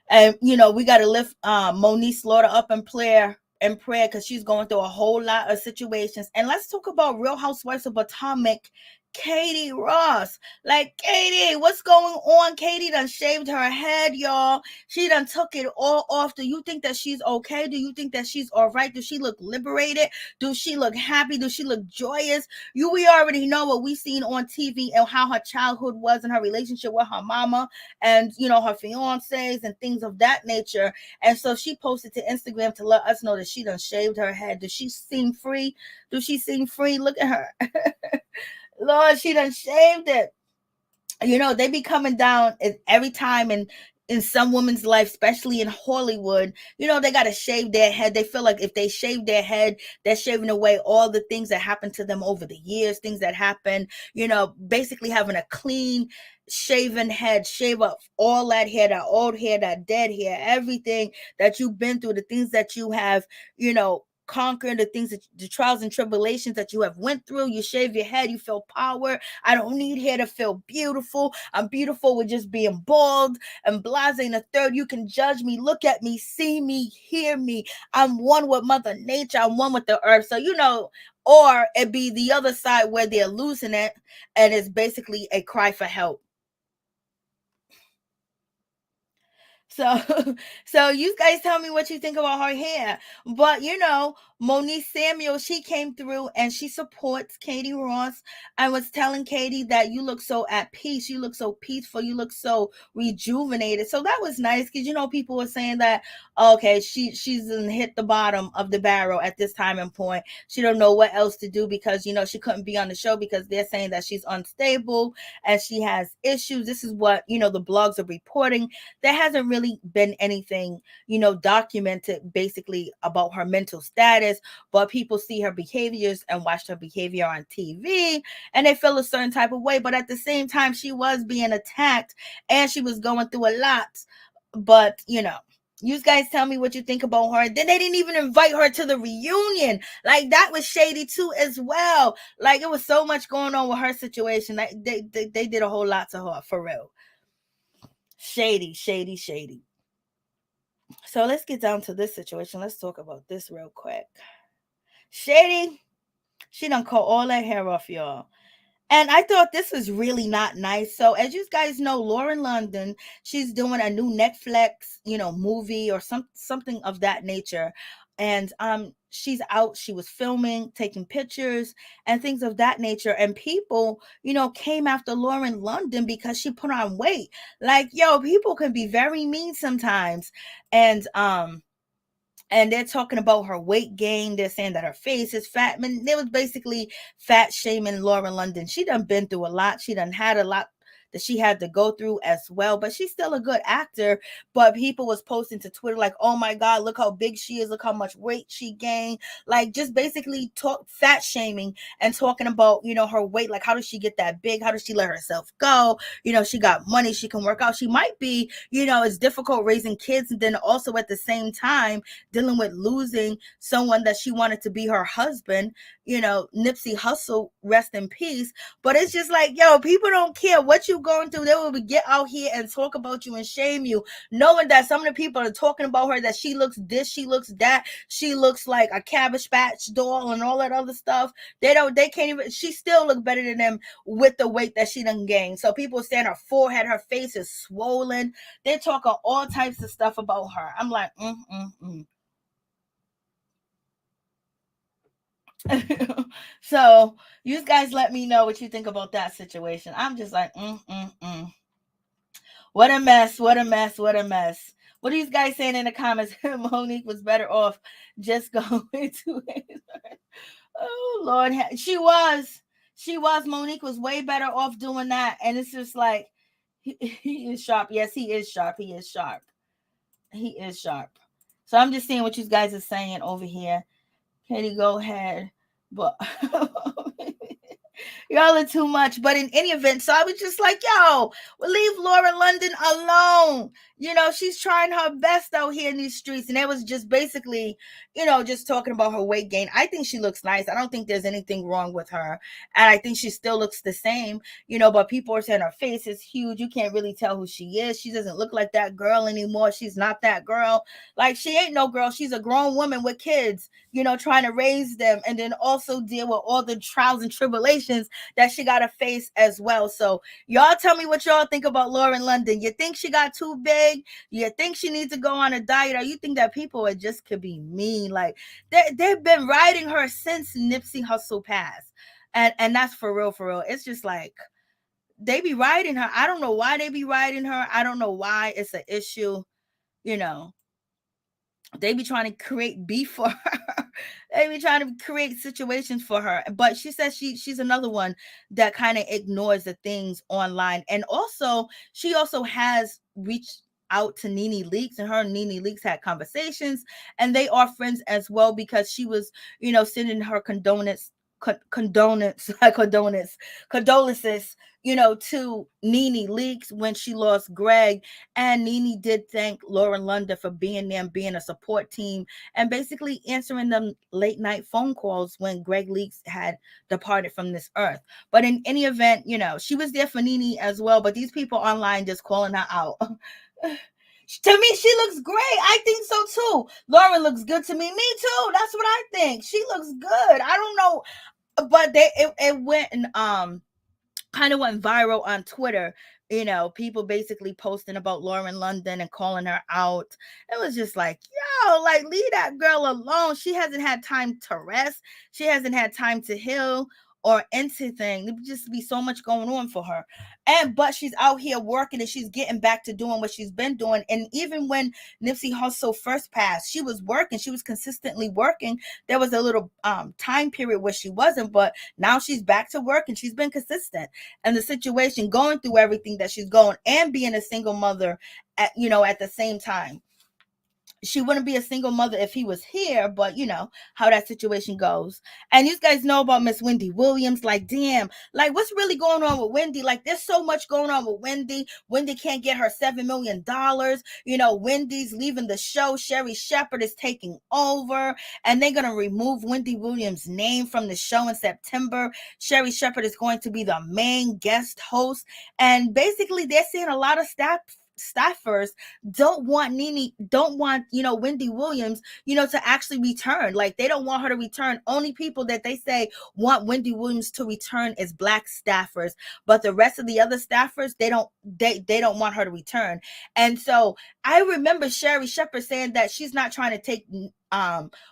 And we got to lift Monique Slaughter up in prayer because she's going through a whole lot of situations. And let's talk about Real Housewives of Potomac, Katie Ross. Like, Katie, what's going on? Katie done shaved her head, y'all. She done took it all off. Do you think that she's okay? Do you think that she's all right? Does she look liberated? Does she look happy? Does she look joyous? We already know what we seen on TV and how her childhood was and her relationship with her mama and, her fiancés and things of that nature. And so she posted to Instagram to let us know that she done shaved her head. Does she seem free? Does she seem free? Look at her. Lord, she done shaved it. They be coming down every time in some woman's life, especially in Hollywood. They got to shave their head. They feel like if they shave their head, they're shaving away all the things that happened to them over the years, things that happened, basically having a clean shaven head, shave up all that hair, that old hair, that dead hair, everything that you've been through, the things that you have, conquer, the things that the trials and tribulations that you have went through. You shave your head, you feel power. I don't need hair to feel beautiful. I'm beautiful with just being bald and blasé the third. You can judge me, look at me, see me, hear me. I'm one with Mother Nature. I'm one with the earth. So or it be the other side where they're losing it and it's basically a cry for help. So, so you guys tell me what you think about her hair. But Monique Samuel, she came through and she supports Katie Ross. I was telling Katie that you look so at peace, you look so peaceful, you look so rejuvenated. So that was nice because people were saying that okay, she's hit the bottom of the barrel at this time and point. She don't know what else to do because she couldn't be on the show because they're saying that she's unstable and she has issues. This is what the blogs are reporting. There hasn't really been anything, documented basically about her mental status, but people see her behaviors and watch her behavior on TV and they feel a certain type of way. But at the same time, she was being attacked and she was going through a lot. But, you guys tell me what you think about her. Then they didn't even invite her to the reunion. Like, that was shady too as well. Like, it was so much going on with her situation. They did a whole lot to her, for real. Shady, shady, shady. So let's get down to this situation. Let's talk about this real quick. Shady, she done cut all that hair off, y'all. And I thought this was really not nice. So as you guys know, Lauren London, she's doing a new Netflix, movie or something of that nature. And she's out, she was filming, taking pictures and things of that nature. And people, came after Lauren London because she put on weight. Like, yo, people can be very mean sometimes. And they're talking about her weight gain. They're saying that her face is fat. I mean, it was basically fat shaming Lauren London. She done been through a lot. She done had a lot that she had to go through as well, but she's still a good actor. But people was posting to Twitter like, oh my God, look how big she is, look how much weight she gained, like just basically fat shaming and talking about her weight, like how does she get that big, how does she let herself go, she got money, she can work out, she might be, it's difficult raising kids, and then also at the same time dealing with losing someone that she wanted to be her husband, Nipsey Hussle, rest in peace. But it's just like, yo, people don't care what you going through. They will get out here and talk about you and shame you, knowing that some of the people are talking about her, that she looks this, she looks that, she looks like a Cabbage Patch doll and all that other stuff. They can't even, she still look better than them with the weight that she done gained. So people saying her forehead, her face is swollen. They're talking all types of stuff about her. I'm like, So you guys let me know what you think about that situation. I'm just like, what a mess, what a mess, what a mess. What are you guys saying in the comments? Monique was better off just going to it. Oh Lord, she was. Monique was way better off doing that. And it's just like, he is sharp. Yes, he is sharp. He is sharp. He is sharp. So I'm just seeing what you guys are saying over here. Katie, go ahead. But y'all are too much. But in any event, so I was just like, yo, leave Lauren London alone. She's trying her best out here in these streets. And it was just basically, just talking about her weight gain. I think she looks nice. I don't think there's anything wrong with her. And I think she still looks the same, but people are saying her face is huge. You can't really tell who she is. She doesn't look like that girl anymore. She's not that girl. Like, she ain't no girl. She's a grown woman with kids, trying to raise them and then also deal with all the trials and tribulations that she got to face as well. So y'all tell me what y'all think about Lauren London. You think she got too big? You think she needs to go on a diet? Or you think that people are just could be mean? Like, they've been riding her since Nipsey Hussle passed. And that's for real, for real. It's just like, they be riding her. I don't know why they be riding her. I don't know why it's an issue. They be trying to create beef for her. They be trying to create situations for her. But she says she's another one that kind of ignores the things online. And also, she also has reached out to NeNe Leakes, and her and NeNe Leakes had conversations, and they are friends as well, because she was, sending her condolences, to NeNe Leakes when she lost Greg. And NeNe did thank Lauren London for being there and being a support team and basically answering them late night phone calls when Greg Leakes had departed from this earth. But in any event, she was there for NeNe as well. But these people online just calling her out. To me, she looks great. I think so too. Lauren looks good to me. Me too. That's what I think. She looks good. I don't know, but it went and kind of went viral on Twitter. People basically posting about Lauren London and calling her out. It was just like, yo, like, leave that girl alone. She hasn't had time to rest. She hasn't had time to heal or anything. There just be so much going on for her. But she's out here working and she's getting back to doing what she's been doing. And even when Nipsey Hussle first passed, she was working. She was consistently working. There was a little time period where she wasn't, but now she's back to work and she's been consistent. And the situation, going through everything that she's going, and being a single mother at the same time. She wouldn't be a single mother if he was here, but how that situation goes. And you guys know about Miss Wendy Williams. Like, damn, like, what's really going on with Wendy? Like, there's so much going on with Wendy. Wendy can't get her $7 million. Wendy's leaving the show. Sherri Shepherd is taking over, and they're going to remove Wendy Williams' name from the show in September. Sherri Shepherd is going to be the main guest host. And basically, they're seeing a lot of staffers don't want Wendy Williams, to actually return. Like, they don't want her to return. Only people that they say want Wendy Williams to return is Black staffers, but the rest of the other staffers, they don't want her to return. And so I remember Sherri Shepherd saying that she's not trying to take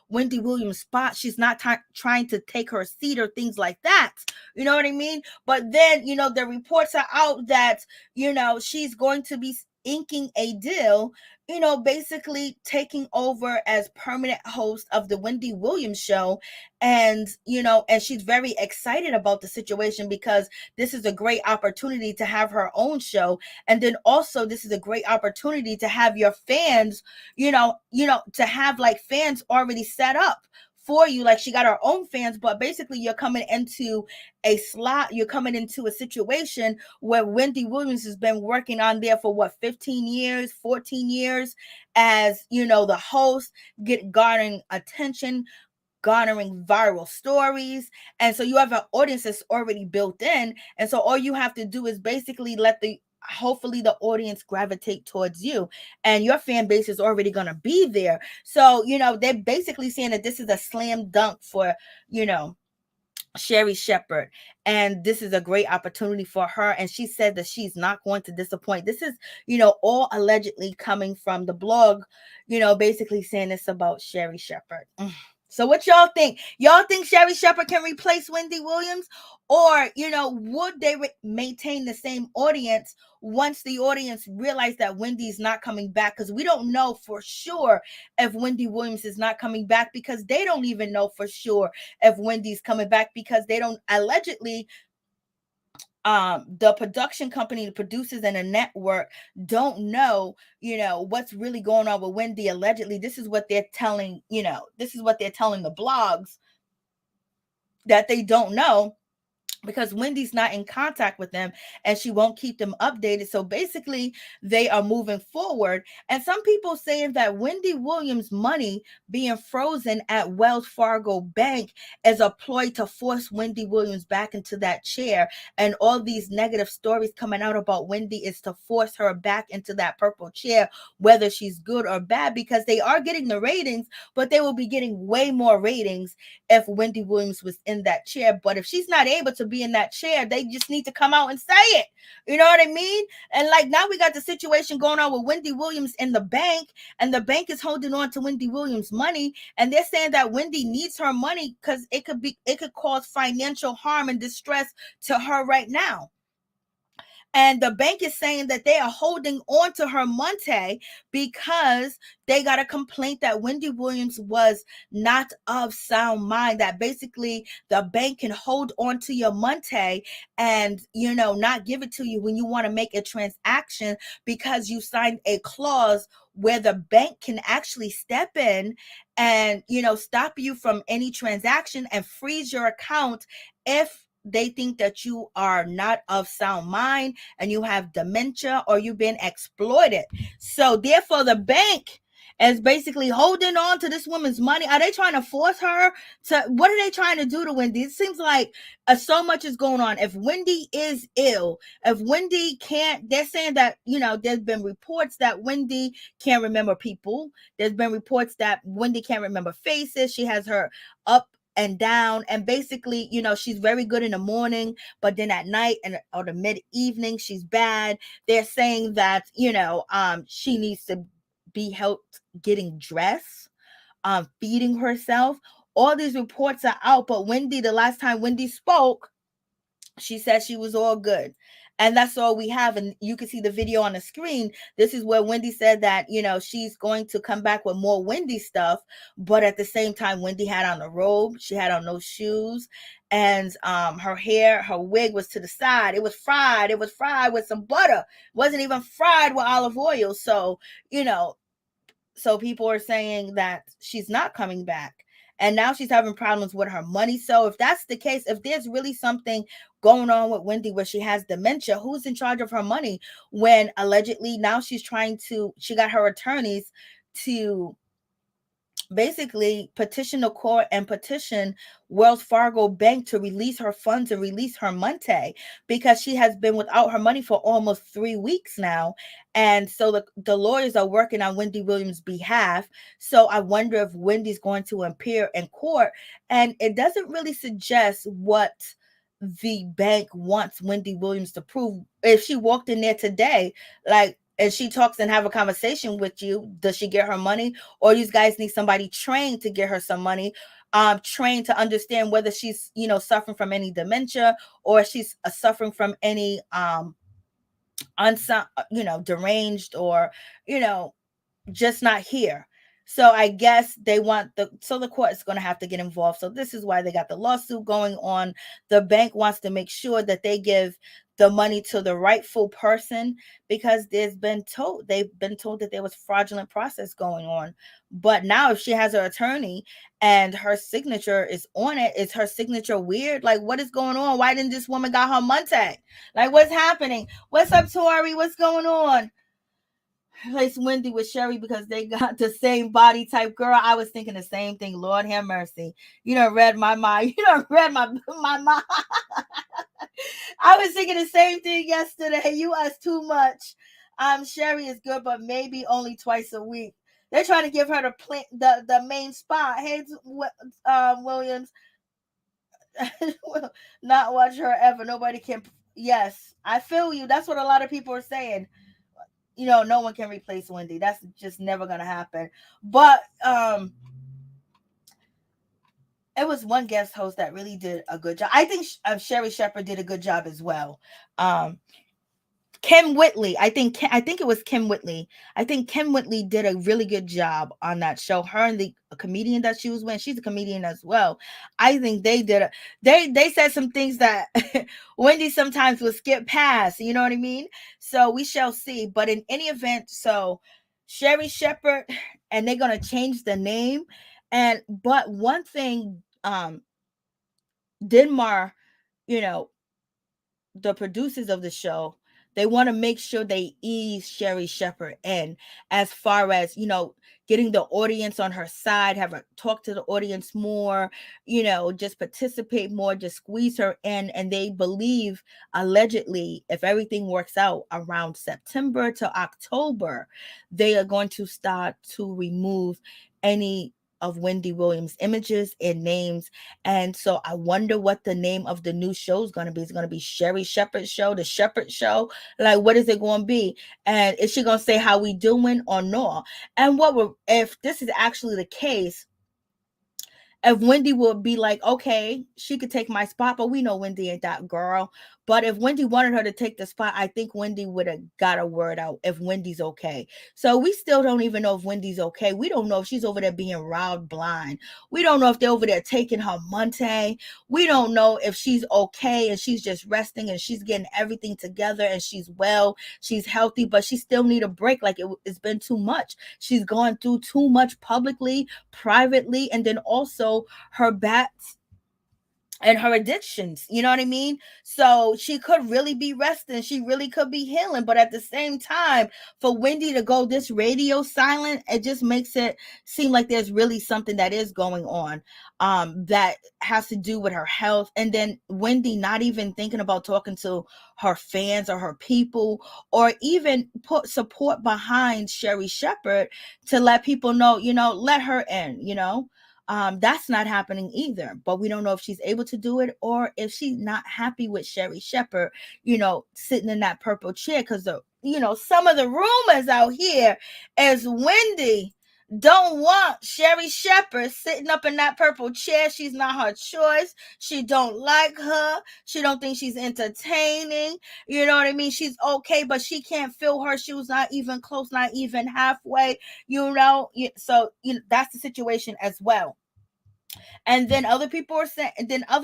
Wendy Williams' spot. She's not trying to take her seat or things like that. You know what I mean? But then, the reports are out that, she's going to be inking a deal, basically taking over as permanent host of the Wendy Williams show. And, and she's very excited about the situation because this is a great opportunity to have her own show. And then also this is a great opportunity to have your fans, to have like fans already set up for you. Like, she got her own fans, but basically you're coming into a slot. You're coming into a situation where Wendy Williams has been working on there for 15 years, 14 years as, the host, garnering attention, garnering viral stories. And so you have an audience that's already built in. And so all you have to do is basically hopefully the audience gravitate towards you, and your fan base is already going to be there. So, they're basically saying that this is a slam dunk for, Sherri Shepherd, and this is a great opportunity for her. And she said that she's not going to disappoint. This is, all allegedly coming from the blog, basically saying this about Sherri Shepherd. So what y'all think? Y'all think Sherri Shepherd can replace Wendy Williams? Or, would they maintain the same audience once the audience realize that Wendy's not coming back? Because we don't know for sure if Wendy Williams is not coming back, because they don't even know for sure if Wendy's coming back, because they don't allegedly. The production company, the producers, and the network don't know, what's really going on with Wendy. Allegedly, this is what they're telling, the blogs, that they don't know, because Wendy's not in contact with them and she won't keep them updated. So basically they are moving forward. And some people saying that Wendy Williams' money being frozen at Wells Fargo Bank is a ploy to force Wendy Williams back into that chair. And all these negative stories coming out about Wendy is to force her back into that purple chair, whether she's good or bad, because they are getting the ratings, but they will be getting way more ratings if Wendy Williams was in that chair. But if she's not able to be in that chair, they just need to come out and say it. You know what I mean? And like, now we got the situation going on with Wendy Williams in the bank, and the bank is holding on to Wendy Williams' money, and they're saying that Wendy needs her money because it could cause financial harm and distress to her right now. And the bank is saying that they are holding on to her monte because they got a complaint that Wendy Williams was not of sound mind, that basically the bank can hold on to your monte and, not give it to you when you want to make a transaction, because you signed a clause where the bank can actually step in and, stop you from any transaction and freeze your account if they think that you are not of sound mind and you have dementia or you've been exploited. So therefore the bank is basically holding on to this woman's money. Are they trying to force her to, what are they trying to do to Wendy? It seems like so much is going on. If Wendy is ill, if Wendy can't, they're saying that, there's been reports that Wendy can't remember people. There's been reports that Wendy can't remember faces. She has her and down. And basically, she's very good in the morning, but then at night or the mid evening, she's bad. They're saying that, she needs to be helped getting dressed, feeding herself. All these reports are out, but Wendy, the last time Wendy spoke, she said she was all good. And that's all we have. And you can see the video on the screen. This is where Wendy said that, she's going to come back with more Wendy stuff. But at the same time, Wendy had on a robe. She had on no shoes. And her hair, her wig was to the side. It was fried. It was fried with some butter. It wasn't even fried with olive oil. So, so people are saying that she's not coming back. And now she's having problems with her money. So if that's the case, if there's really something going on with Wendy where she has dementia, who's in charge of her money when allegedly now she got her attorneys to basically petition the court and petition Wells Fargo Bank to release her funds and release her money, because she has been without her money for almost 3 weeks now. And so the lawyers are working on Wendy Williams' behalf. So I wonder if Wendy's going to appear in court. And it doesn't really suggest what the bank wants Wendy Williams to prove. If she walked in there today, and she talks and have a conversation with you, does she get her money? Or you guys need somebody trained to get her some money, trained to understand whether she's, suffering from any dementia, or she's suffering from any, deranged, or, just not here. So I guess the court is going to have to get involved. So this is why they got the lawsuit going on. The bank wants to make sure that they give the money to the rightful person, because they've been told that there was fraudulent process going on. But now if she has her attorney and her signature is on it, is her signature weird? Like, what is going on? Why didn't this woman got her money? Like, what's happening? What's up, Tori? What's going on? Place Wendy with Sherry because they got the same body type. Girl, I was thinking the same thing. Lord have mercy. You done read my mind. You done read my mind. I was thinking the same thing yesterday. You asked too much. Sherry is good, but maybe only twice a week. They're trying to give her the main spot. Hey, Williams. Will not watch her ever. Nobody can. Yes, I feel you. That's what a lot of people are saying. No one can replace Wendy. That's just never gonna happen. But it was one guest host that really did a good job. I think Sherry Shepherd did a good job as well. Kim Whitley, I think it was Kim Whitley. I think Kim Whitley did a really good job on that show. Her and the comedian that she was with, she's a comedian as well. I think they did they said some things that Wendy sometimes would skip past, you know what I mean? So we shall see. But in any event, so Sherry Shepherd, and they're gonna change the name. But one thing, Denmark, the producers of the show, they want to make sure they ease Sherry Shepherd in, as far as, getting the audience on her side, have her talk to the audience more, just participate more, just squeeze her in. And they believe, allegedly, if everything works out, around September to October, they are going to start to remove any of Wendy Williams' images and names. And so I wonder what the name of the new show is going to be. Is it going to be Sherry Shepherd Show, the Shepherd Show? Like, what is it going to be? And is she going to say how we doing or no? And if this is actually the case, if Wendy would be like, okay, she could take my spot, but we know Wendy ain't that girl. But if Wendy wanted her to take the spot, I think Wendy would have got a word out if Wendy's okay. So we still don't even know if Wendy's okay. We don't know if she's over there being robbed blind. We don't know if they're over there taking her money. We don't know if she's okay and she's just resting and she's getting everything together and she's well, she's healthy, but she still need a break. Like, it's been too much. She's gone through too much publicly, privately, and then also her bats and her addictions, you know what I mean? So she could really be resting, she really could be healing, but at the same time, for Wendy to go this radio silent, it just makes it seem like there's really something that is going on, that has to do with her health. And then Wendy not even thinking about talking to her fans or her people, or even put support behind Sherry Shepherd to let people know, let her in, That's not happening either. But we don't know if she's able to do it or if she's not happy with Sherri Shepherd, sitting in that purple chair. Because some of the rumors out here is Wendy don't want Sherri Shepherd sitting up in that purple chair. She's not her choice. She don't like her. She don't think she's entertaining. You know what I mean? She's okay, but she can't fill her shoes, not even close, not even halfway. So that's the situation as well. And then other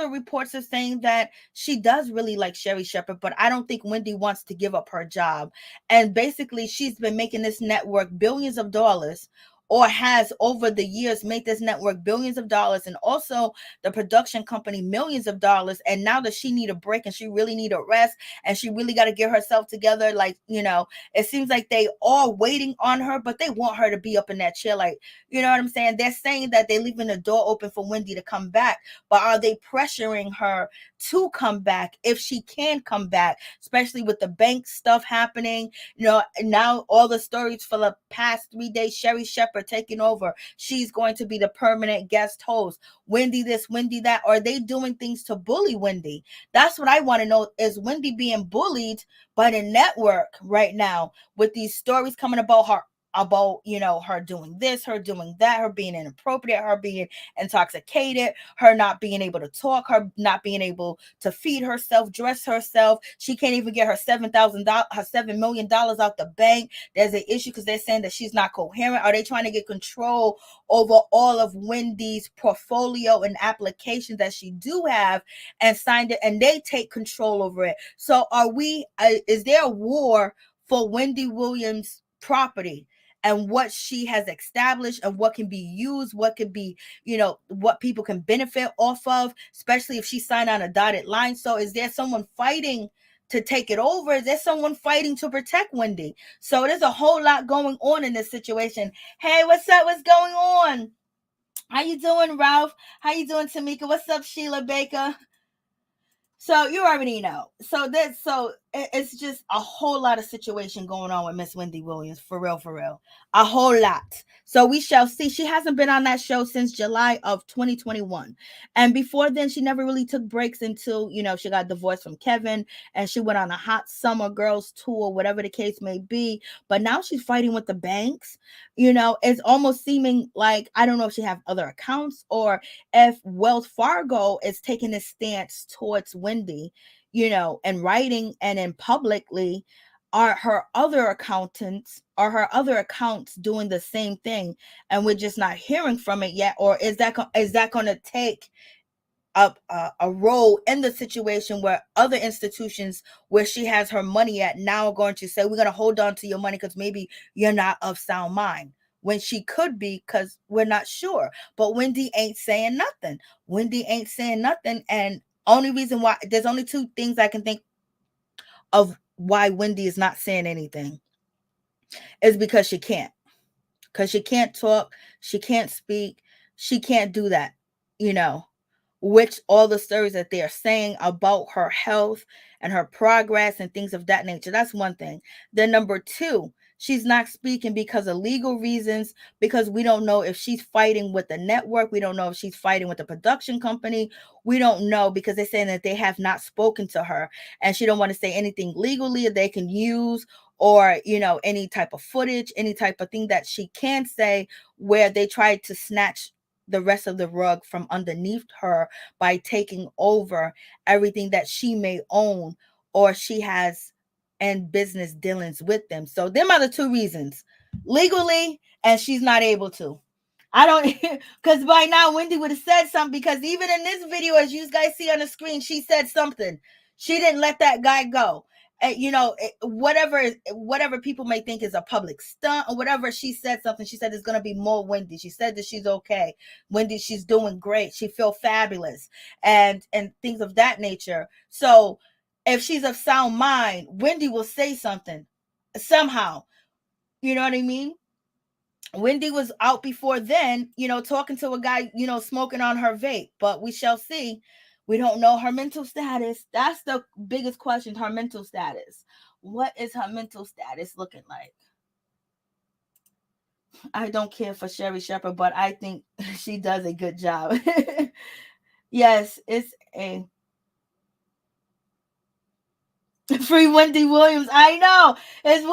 reports are saying that she does really like Sherri Shepherd, but I don't think Wendy wants to give up her job. And basically, she's been making this network billions of dollars, or has over the years made this network billions of dollars, and also the production company millions of dollars. And now that she need a break and she really need a rest and she really got to get herself together, it seems like they are waiting on her, but they want her to be up in that chair. Like, you know what I'm saying? They're saying that they're leaving the door open for Wendy to come back, but are they pressuring her to come back if she can come back, especially with the bank stuff happening? Now all the stories for the past 3 days, Sherri Shepherd taking over. She's going to be the permanent guest host. Wendy this, Wendy that. Are they doing things to bully Wendy? That's what I want to know. Is Wendy being bullied by the network right now with these stories coming about her doing this, her doing that, her being inappropriate, her being intoxicated, her not being able to talk, her not being able to feed herself, dress herself. She can't even get her $7 million out the bank. There's an issue because they're saying that she's not coherent. Are they trying to get control over all of Wendy's portfolio and applications that she do have and signed it, and they take control over it? So is there a war for Wendy Williams' property and what she has established and what can be used, what could be, what people can benefit off of, especially if she signed on a dotted line? So is there someone fighting to take it over? Is there someone fighting to protect Wendy? So there's a whole lot going on in this situation. Hey, what's up? What's going on? How you doing, Ralph? How you doing, Tamika? What's up, Sheila Baker? So you already know. So it's just a whole lot of situation going on with Miss Wendy Williams, for real. A whole lot. So we shall see. She hasn't been on that show since July of 2021. And before then, she never really took breaks until, she got divorced from Kevin and she went on a hot summer girls tour, whatever the case may be. But now she's fighting with the banks. It's almost seeming like, I don't know if she have other accounts or if Wells Fargo is taking a stance towards Wendy, and writing and in publicly. Are her other accounts doing the same thing and we're just not hearing from it yet? Or is that going to take a role in the situation where other institutions where she has her money at now are going to say, we're going to hold on to your money because maybe you're not of sound mind, when she could be, because we're not sure. But Wendy ain't saying nothing. And only reason why, there's only two things I can think of why Wendy is not saying anything, is because she can't. Because she can't talk, she can't speak, she can't do that, which all the stories that they are saying about her health and her progress and things of that nature. That's one thing. Then number two, she's not speaking because of legal reasons, because we don't know if she's fighting with the network. We don't know if she's fighting with the production company. We don't know, because they're saying that they have not spoken to her and she don't want to say anything legally that they can use, or any type of footage, any type of thing that she can say, where they tried to snatch the rest of the rug from underneath her by taking over everything that she may own or she has and business dealings with them. So them are the two reasons, legally, and she's not able to. I don't, because by now Wendy would have said something, because even in this video, as you guys see on the screen, she said something. She didn't let that guy go. Whatever people may think is a public stunt or whatever, she said something. She said there's going to be more Wendy. She said that she's okay. Wendy, she's doing great. She feels fabulous and things of that nature. So if she's of sound mind, Wendy will say something somehow. You know what I mean? Wendy was out before then, talking to a guy, smoking on her vape, but we shall see. We don't know her mental status. That's the biggest question, her mental status. What is her mental status looking like? I don't care for Sherry Shepherd, but I think she does a good job. Yes, it's a free Wendy Williams. I know. Is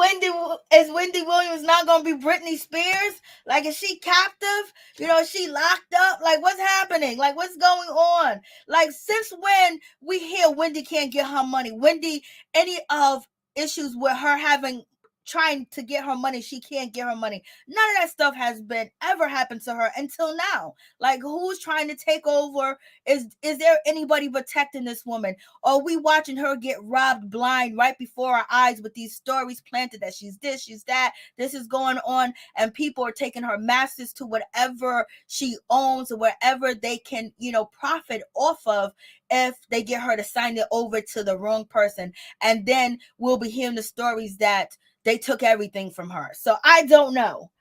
Wendy Williams not gonna be Britney Spears? Like, is she captive? Is she locked up? Like, what's happening? Like, what's going on? Like, since when we hear Wendy can't get her money? Wendy, any of issues with her having trying to get her money, she can't get her money. None of that stuff has been ever happened to her until now. Like, who's trying to take over? Is there anybody protecting this woman? Or we watching her get robbed blind right before our eyes with these stories planted that she's this, she's that, this is going on, and people are taking her masters to whatever she owns or wherever they can, profit off of if they get her to sign it over to the wrong person. And then we'll be hearing the stories that they took everything from her. So I don't know.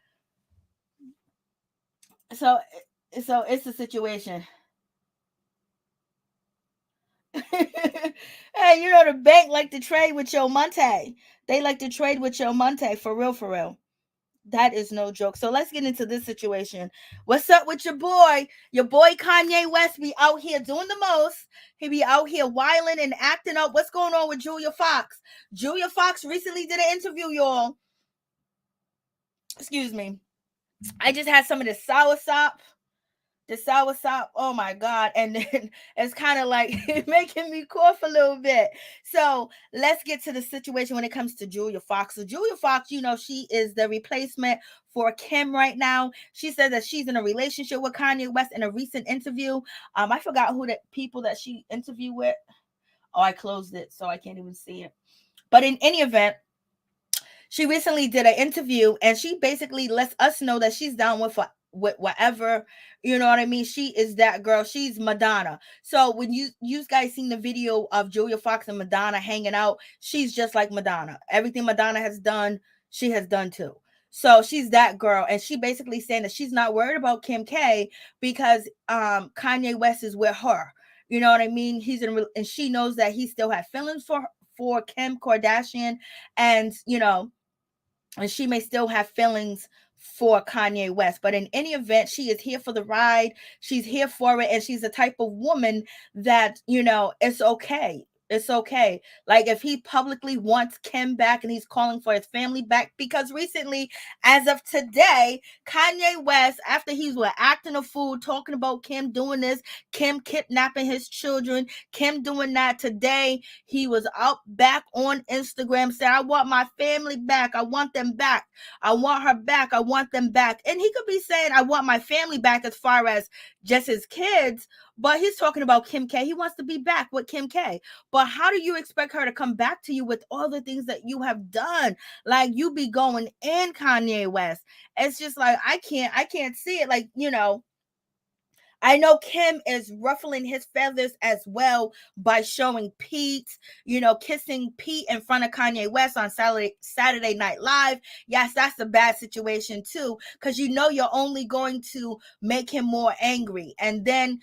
So it's a situation. Hey, the bank like to trade with your Monte. They like to trade with your Monte, for real, for real. That is no joke. So let's get into this situation. What's up with your boy? Your boy Kanye West be out here doing the most. He be out here wilding and acting up. What's going on with Julia Fox? Julia Fox recently did an interview, y'all. Excuse me. I just had some of this soursop. Oh my God. And then it's kind of like making me cough a little bit. So let's get to the situation when it comes to Julia Fox. So Julia Fox, she is the replacement for Kim right now. She said that she's in a relationship with Kanye West in a recent interview. I forgot who the people that she interviewed with. Oh, I closed it, so I can't even see it. But in any event, she recently did an interview and she basically lets us know that she's down with whatever, you know what I mean? She is that girl. She's Madonna. So when you guys seen the video of Julia Fox and Madonna hanging out, she's just like Madonna. Everything Madonna has done, she has done too. So she's that girl, and she basically saying that she's not worried about Kim K because Kanye West is with her. You know what I mean? And she knows that he still had feelings for Kim Kardashian, and and she may still have feelings for Kanye West. But in any event, she is here for the ride. She's here for it. And she's the type of woman that, it's okay. It's okay. Like, if he publicly wants Kim back and he's calling for his family back, because recently, as of today, Kanye West, after he was acting a fool, talking about Kim doing this, Kim kidnapping his children, Kim doing that, today he was out back on Instagram saying, I want my family back. I want them back. I want her back. I want them back. And he could be saying, I want my family back as far as just his kids, but he's talking about Kim K. He wants to be back with Kim K. But how do you expect her to come back to you with all the things that you have done? Like, you be going in, Kanye West. It's just like, I can't see it. Like, I know Kim is ruffling his feathers as well by showing Pete, kissing Pete in front of Kanye West on Saturday Night Live. Yes, that's a bad situation too, because you're only going to make him more angry. And then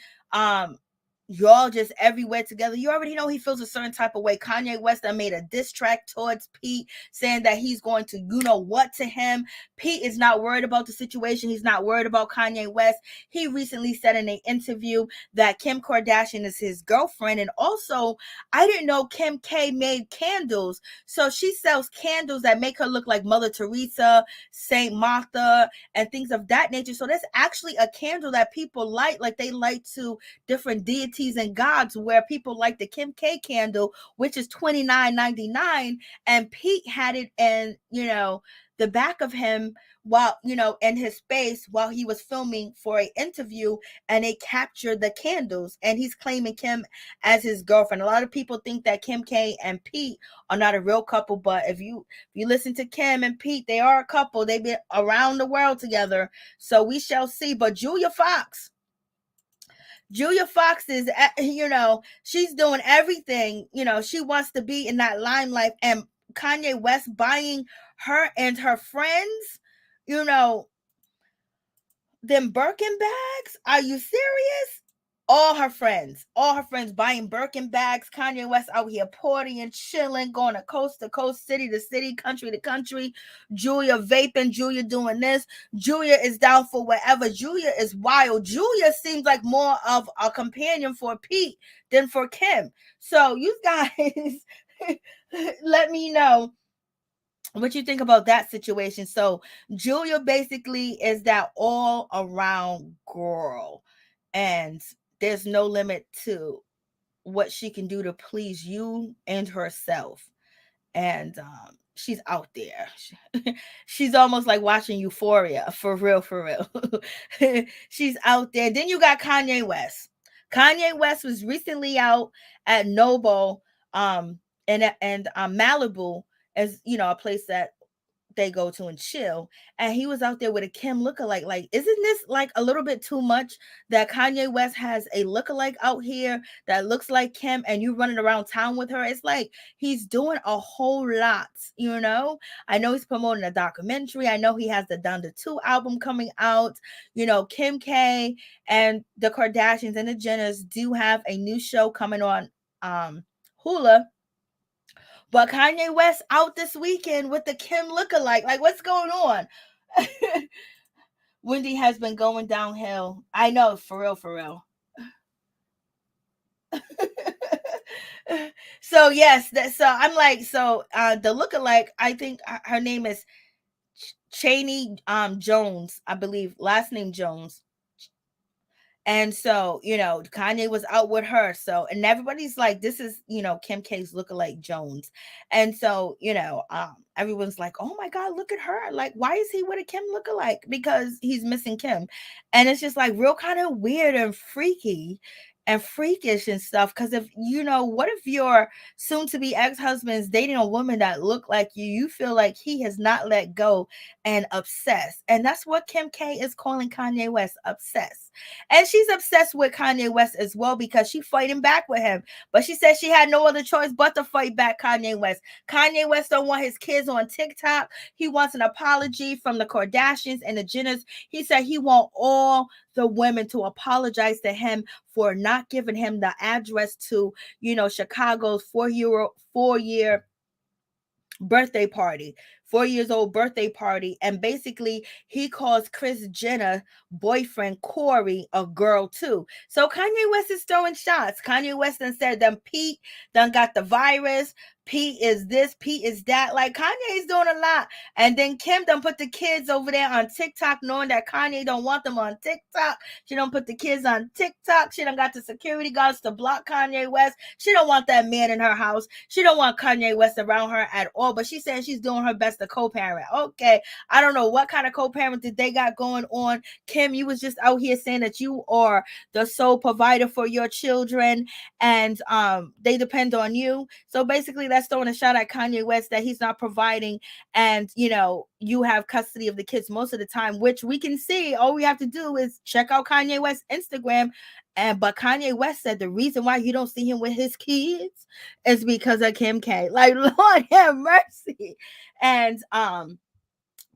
y'all just everywhere together. You already know he feels a certain type of way. Kanye West made a diss track towards Pete saying that he's going to what to him. Pete is not worried about the situation. He's not worried about Kanye West. He recently said in an interview that Kim Kardashian is his girlfriend. And also, I didn't know Kim K made candles. So she sells candles that make her look like Mother Teresa, Saint Martha, and things of that nature. So there's actually a candle that people light, like they light to different deities and gods, where people like the Kim K candle, which is $29.99, and Pete had it in the back of him while in his space while he was filming for an interview, and they captured the candles, and he's claiming Kim as his girlfriend. A lot of people think that Kim K and Pete are not a real couple, but if you listen to Kim and Pete, they are a couple. They've been around the world together, so we shall see. But Julia Fox is, she's doing everything. She wants to be in that limelight, and Kanye West buying her and her friends, them Birkin bags. Are you serious? all her friends buying Birkin bags. Kanye West out here partying, chilling, going to coast, city to city, country to country. Julia vaping, Julia doing this. Julia is down for whatever. Julia is wild. Julia seems like more of a companion for Pete than for Kim. So you guys, let me know what you think about that situation. So Julia basically is that all around girl, and there's no limit to what she can do to please you and herself. And she's out there. She's almost like watching Euphoria, for real, for real. She's out there. Then you got Kanye West. Kanye West was recently out at Noble, and Malibu, as you know, a place that they go to and chill. And he was out there with a Kim lookalike. Like, isn't this like a little bit too much that Kanye West has a lookalike out here that looks like Kim and you running around town with her? It's like he's doing a whole lot, you know? I know he's promoting a documentary. I know he has the Donda 2 album coming out. You know, Kim K and the Kardashians and the Jenners do have a new show coming on Hula. But Kanye West out this weekend with the Kim lookalike. Like, what's going on? Wendy has been going downhill. I know, for real, for real. So yes, so I'm like, so the lookalike, I think her name is Cheney Jones, I believe, last name Jones. And so, you know, Kanye was out with her. So, and everybody's like, this is, you know, Kim K's lookalike Jones. And so, you know, everyone's like, oh my God, look at her. Like, why is he with a Kim lookalike? Because he's missing Kim. And it's just like real kind of weird and freaky and freakish and stuff. Because if, you know, what if your soon to be ex-husband is dating a woman that look like you feel like he has not let go and obsessed. And that's what Kim K is calling Kanye West, obsessed. And she's obsessed with Kanye West as well because she's fighting back with him. But she said she had no other choice but to fight back Kanye West. Kanye West don't want his kids on TikTok. He wants an apology from the Kardashians and the Jenners. He said he want all the women to apologize to him for not giving him the address to, you know, Chicago's four-year birthday party, 4 years old birthday party. And basically he calls Kris Jenner boyfriend Corey a girl too. So Kanye West is throwing shots. Kanye West done said them Pete done got the virus. Pete is this, Pete is that. Like, Kanye is doing a lot. And then Kim done put the kids over there on TikTok, knowing that Kanye don't want them on TikTok. She don't put the kids on TikTok. She done got the security guards to block Kanye West. She don't want that man in her house. She don't want Kanye West around her at all. But she said she's doing her best to co-parent. Okay, I don't know what kind of co-parent did they got going on. Kim, you was just out here saying that you are the sole provider for your children, and they depend on you. So basically that's throwing a shot at Kanye West that he's not providing, and you know, you have custody of the kids most of the time, which we can see. All we have to do is check out Kanye West's Instagram. But Kanye West said the reason why you don't see him with his kids is because of Kim K. Like, Lord have mercy. And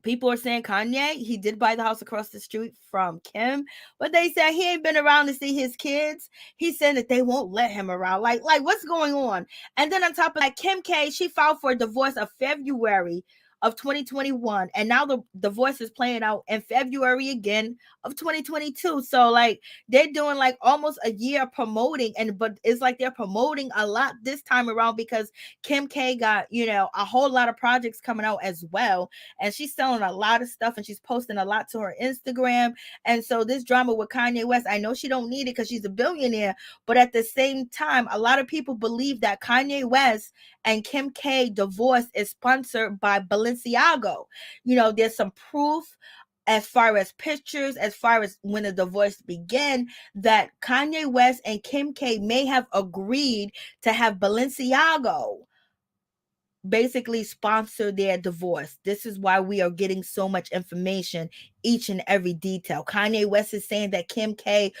people are saying Kanye, he did buy the house across the street from Kim, but they said he ain't been around to see his kids. He said that they won't let him around. Like what's going on? And then on top of that, Kim K, she filed for a divorce of February of 2021, and now the divorce is playing out in February again of 2022. So like they're doing like almost a year promoting, but it's like they're promoting a lot this time around because Kim K got, you know, a whole lot of projects coming out as well, and she's selling a lot of stuff and she's posting a lot to her Instagram. And so this drama with Kanye West, I know she don't need it because she's a billionaire, but at the same time, a lot of people believe that Kanye West and Kim K divorce is sponsored by Balenciaga. You know, there's some proof as far as pictures, as far as when the divorce began, that Kanye West and Kim K may have agreed to have Balenciaga basically sponsor their divorce. This is why we are getting so much information, each and every detail. Kanye West is saying that Kim K,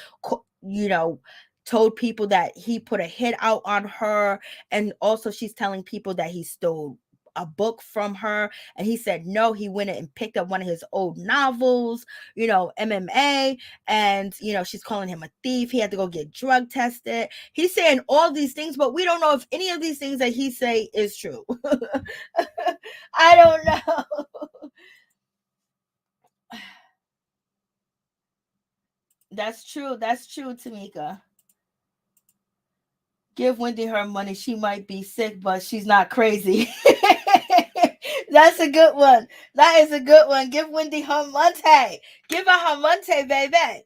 you know, told people that he put a hit out on her, and also she's telling people that he stole a book from her, and he said no. He went and picked up one of his old novels, MMA, and she's calling him a thief. He had to go get drug tested. He's saying all these things, but we don't know if any of these things that he say is true. I don't know. That's true, Tamika. Give Wendy her money. She might be sick, but she's not crazy. That's a good one. That is a good one. Give Wendy her money. Give her her money, baby.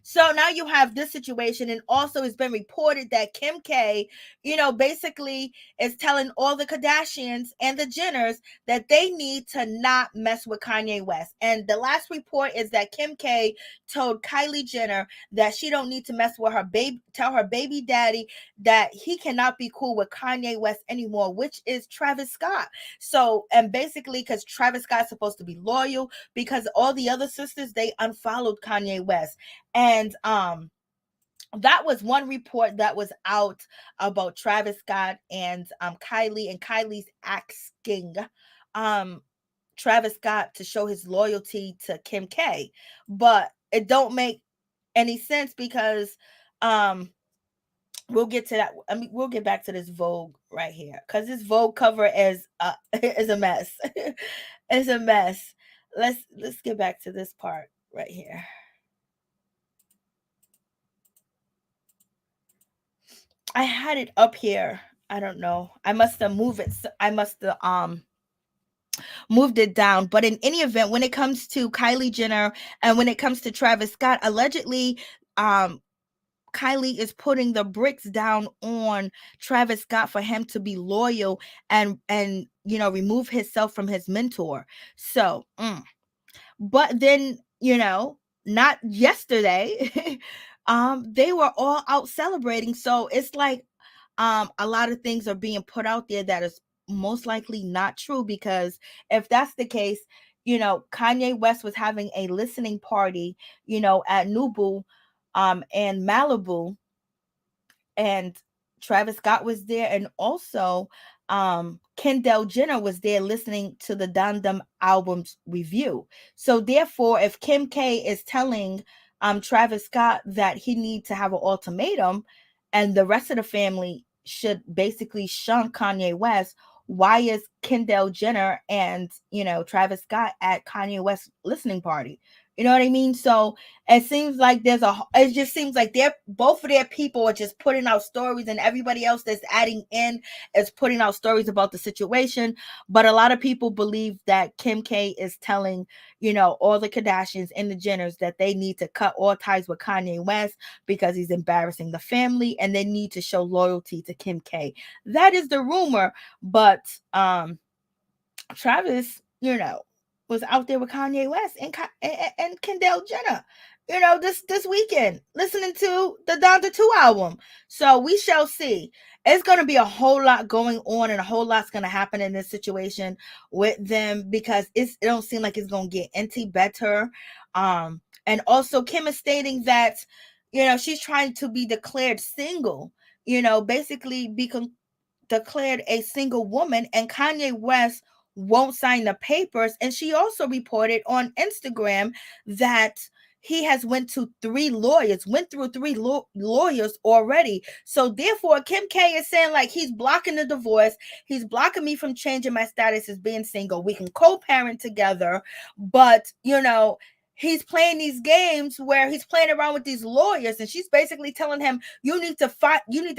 So now you have this situation, and also it's been reported that Kim K, basically is telling all the Kardashians and the Jenners that they need to not mess with Kanye West. And the last report is that Kim K told Kylie Jenner that she don't need to mess with her baby, tell her baby daddy that he cannot be cool with Kanye West anymore, which is Travis Scott. So, and basically because Travis Scott's supposed to be loyal, because all the other sisters, they unfollowed Kanye West. And that was one report that was out about Travis Scott and Kylie, and Kylie's asking Travis Scott to show his loyalty to Kim K. But it don't make any sense because we'll get to that. I mean, we'll get back to this Vogue right here, because this Vogue cover is a mess. It's a mess. Let's get back to this part right here. I had it up here. I don't know. I must have moved it. I must have moved it down. But in any event, when it comes to Kylie Jenner and when it comes to Travis Scott, allegedly, Kylie is putting the bricks down on Travis Scott for him to be loyal and remove himself from his mentor. So, but then not yesterday. They were all out celebrating. So it's like a lot of things are being put out there that is most likely not true, because if that's the case, Kanye West was having a listening party, at Nubu and Malibu, and Travis Scott was there, and also Kendall Jenner was there listening to the Dundum album's review. So therefore, if Kim K is telling Travis Scott that he needs to have an ultimatum, and the rest of the family should basically shun Kanye West, why is Kendall Jenner and Travis Scott at Kanye West listening party? You know what I mean? So it seems like it just seems like both of their people are just putting out stories, and everybody else that's adding in is putting out stories about the situation. But a lot of people believe that Kim K is telling, all the Kardashians and the Jenners that they need to cut all ties with Kanye West because he's embarrassing the family, and they need to show loyalty to Kim K. That is the rumor. But Travis, was out there with Kanye West and Kendall Jenner, this weekend, listening to the Donda 2 album. So we shall see. It's going to be a whole lot going on, and a whole lot's going to happen in this situation with them, because it don't seem like it's going to get any better. And also Kim is stating that, she's trying to be declared single, basically declared a single woman, and Kanye West won't sign the papers. And she also reported on Instagram that he has went through three lawyers already. So therefore, Kim K is saying like he's blocking the divorce. He's blocking me from changing my status as being single. We can co-parent together, but he's playing these games where he's playing around with these lawyers, and she's basically telling him, you need to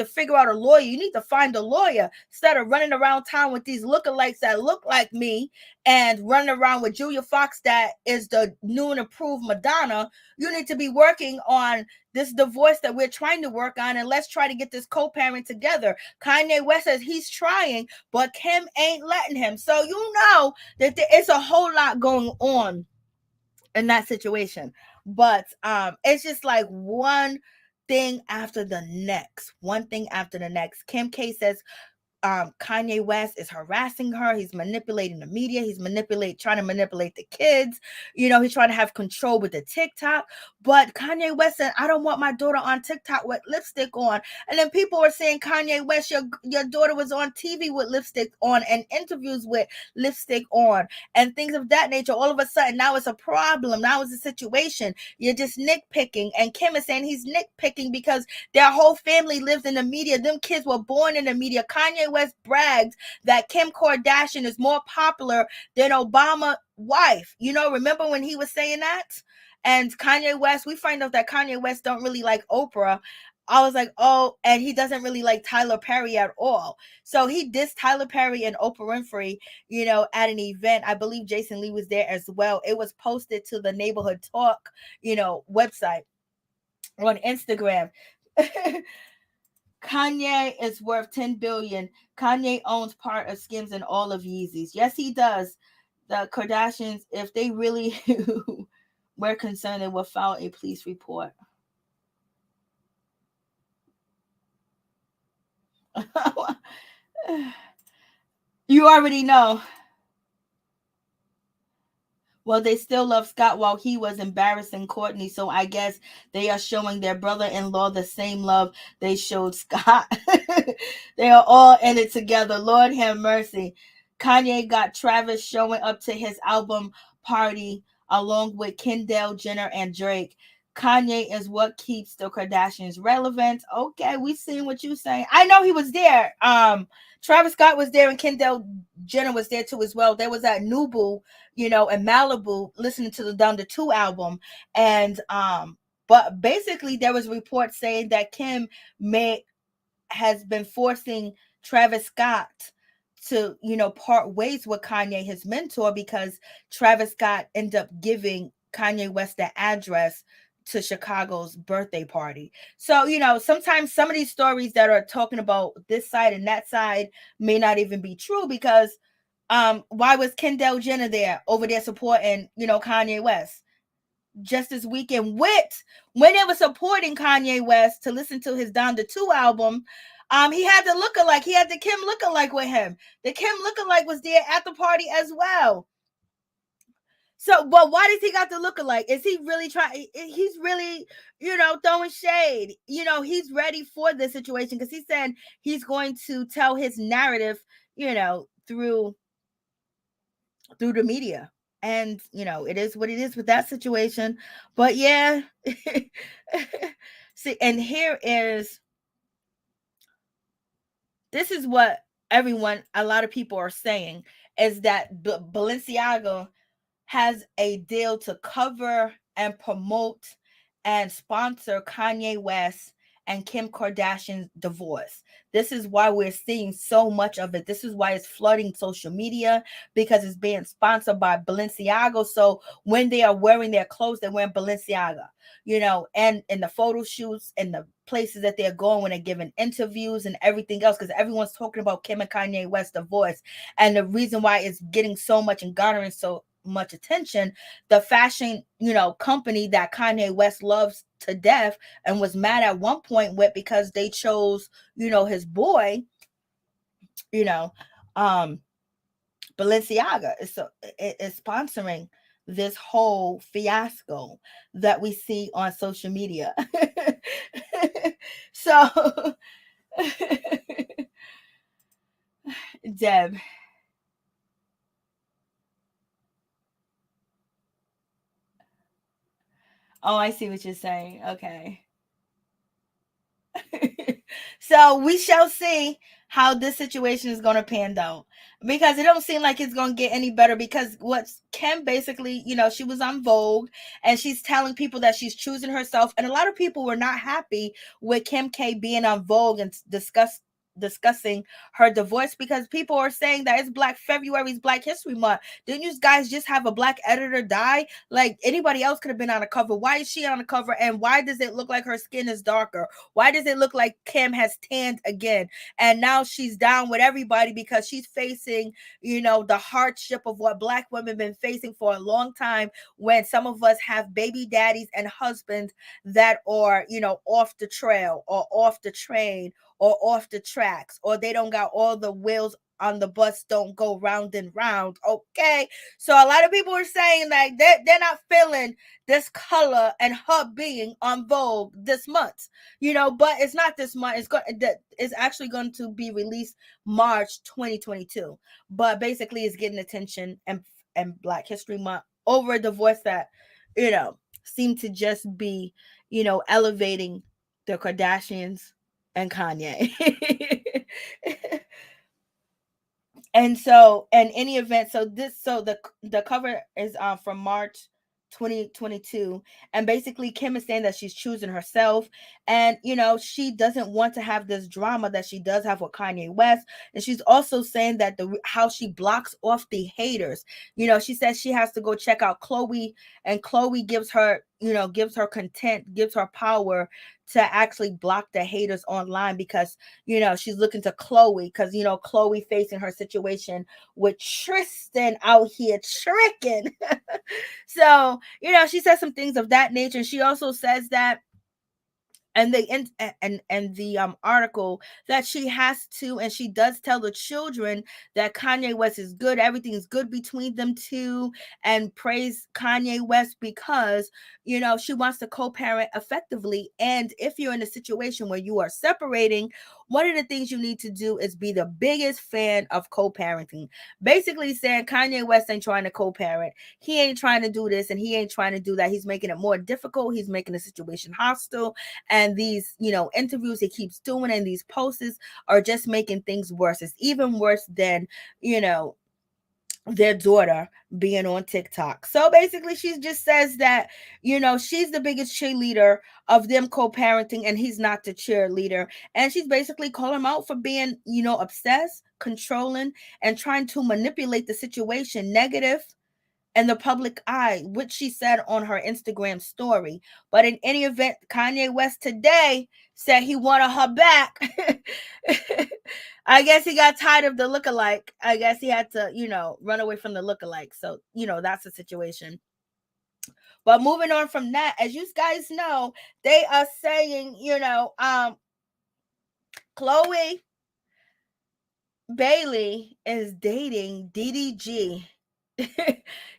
figure out a lawyer. You need to find a lawyer instead of running around town with these lookalikes that look like me and running around with Julia Fox that is the new and approved Madonna. You need to be working on this divorce that we're trying to work on, and let's try to get this co-parent together. Kanye West says he's trying, but Kim ain't letting him. So that there is a whole lot going on in that situation. But it's just like one thing after the next. Kim K says Kanye West is harassing her. He's manipulating the media. He's trying to manipulate the kids. He's trying to have control with the TikTok. But Kanye West said, I don't want my daughter on TikTok with lipstick on. And then people were saying, Kanye West, your daughter was on TV with lipstick on and interviews with lipstick on and things of that nature. All of a sudden, now it's a problem. Now it's a situation. You're just nitpicking. And Kim is saying he's nitpicking because their whole family lives in the media. Them kids were born in the media. Kanye West bragged that Kim Kardashian is more popular than Obama's wife. Remember when he was saying that? And Kanye West, we find out that Kanye West don't really like Oprah. I was like, oh, and he doesn't really like Tyler Perry at all. So he dissed Tyler Perry and Oprah Winfrey, at an event. I believe Jason Lee was there as well. It was posted to the Neighborhood Talk, website on Instagram. Kanye is worth $10 billion. Kanye owns part of Skims and all of Yeezys. Yes, he does. The Kardashians, if they really were concerned, they would file a police report. You already know. Well, they still love Scott while he was embarrassing Kourtney. So I guess they are showing their brother-in-law the same love they showed Scott. They are all in it together. Lord have mercy. Kanye got Travis showing up to his album party along with Kendall Jenner and Drake. Kanye is what keeps the Kardashians relevant. Okay, we seen what you saying. I know he was there. Travis Scott was there and Kendall Jenner was there too as well. There was at Nubu, in Malibu, listening to the Donda 2 album. And but basically there was reports saying that Kim has been forcing Travis Scott to, part ways with Kanye, his mentor, because Travis Scott ended up giving Kanye West the address to Chicago's birthday party. So, sometimes some of these stories that are talking about this side and that side may not even be true because why was Kendall Jenner there over there supporting, Kanye West? Just this weekend when they were supporting Kanye West to listen to his Donda 2 album, he had the lookalike. He had the Kim lookalike with him. The Kim lookalike was there at the party as well. So, but why does he got the lookalike? Is he really trying? He's really, throwing shade. He's ready for this situation because he said he's going to tell his narrative, through the media. And, it is what it is with that situation. But yeah, see, and this is what a lot of people are saying, is that Balenciaga has a deal to cover and promote and sponsor Kanye West and Kim Kardashian's divorce. This is why we're seeing so much of it. This is why it's flooding social media, because it's being sponsored by Balenciaga. So when they are wearing their clothes, they're wearing Balenciaga, and in the photo shoots and the places that they're going when they're giving interviews and everything else, because everyone's talking about Kim and Kanye West divorce. And the reason why it's getting so much and garnering so much attention, the fashion, company that Kanye West loves to death and was mad at one point with because they chose, his boy, Balenciaga is sponsoring this whole fiasco that we see on social media. So, Deb. Oh, I see what you're saying. Okay. So we shall see how this situation is going to pan out, because it don't seem like it's going to get any better, because what's Kim basically, she was on Vogue and she's telling people that she's choosing herself. And a lot of people were not happy with Kim K being on Vogue and discussing her divorce, because people are saying that it's Black February's Black History Month. Didn't you guys just have a Black editor die? Like, anybody else could have been on the cover. Why is she on the cover? And why does it look like her skin is darker? Why does it look like Kim has tanned again? And now she's down with everybody because she's facing, the hardship of what Black women been facing for a long time, when some of us have baby daddies and husbands that are, off the trail or off the train or off the tracks, or they don't got all the wheels on the bus don't go round and round. Okay, so a lot of people are saying like they're not feeling this color and her being on Vogue this month, but it's not this month. It's actually going to be released March 2022, but basically it's getting attention and Black History Month over a divorce that seem to just be elevating the Kardashians and Kanye. And so, in any event, so the cover is from March 2022, and basically Kim is saying that she's choosing herself, and she doesn't want to have this drama that she does have with Kanye West, and she's also saying that how she blocks off the haters. She says she has to go check out Chloe, and Chloe gives her content, gives her power to actually block the haters online, because she's looking to Chloe, because Chloe facing her situation with Tristan out here tricking. So she says some things of that nature, and she also says that and the article that she has to, and she does tell the children that Kanye West is good, everything is good between them two, and praise Kanye West because she wants to co-parent effectively. And if you're in a situation where you are separating, one of the things you need to do is be the biggest fan of co-parenting, basically saying Kanye West ain't trying to co-parent, he ain't trying to do this and he ain't trying to do that, he's making it more difficult, he's making the situation hostile. And these interviews he keeps doing and these posts are just making things worse. It's even worse than their daughter being on TikTok. So basically she just says that she's the biggest cheerleader of them co-parenting and he's not the cheerleader, and she's basically calling him out for being obsessed, controlling, and trying to manipulate the situation negative in the public eye, which she said on her Instagram story. But in any event, Kanye West today said he wanted her back. I guess he got tired of the lookalike. I guess he had to, run away from the lookalike. So, that's the situation. But moving on from that, as you guys know, they are saying, Chloe Bailey is dating DDG.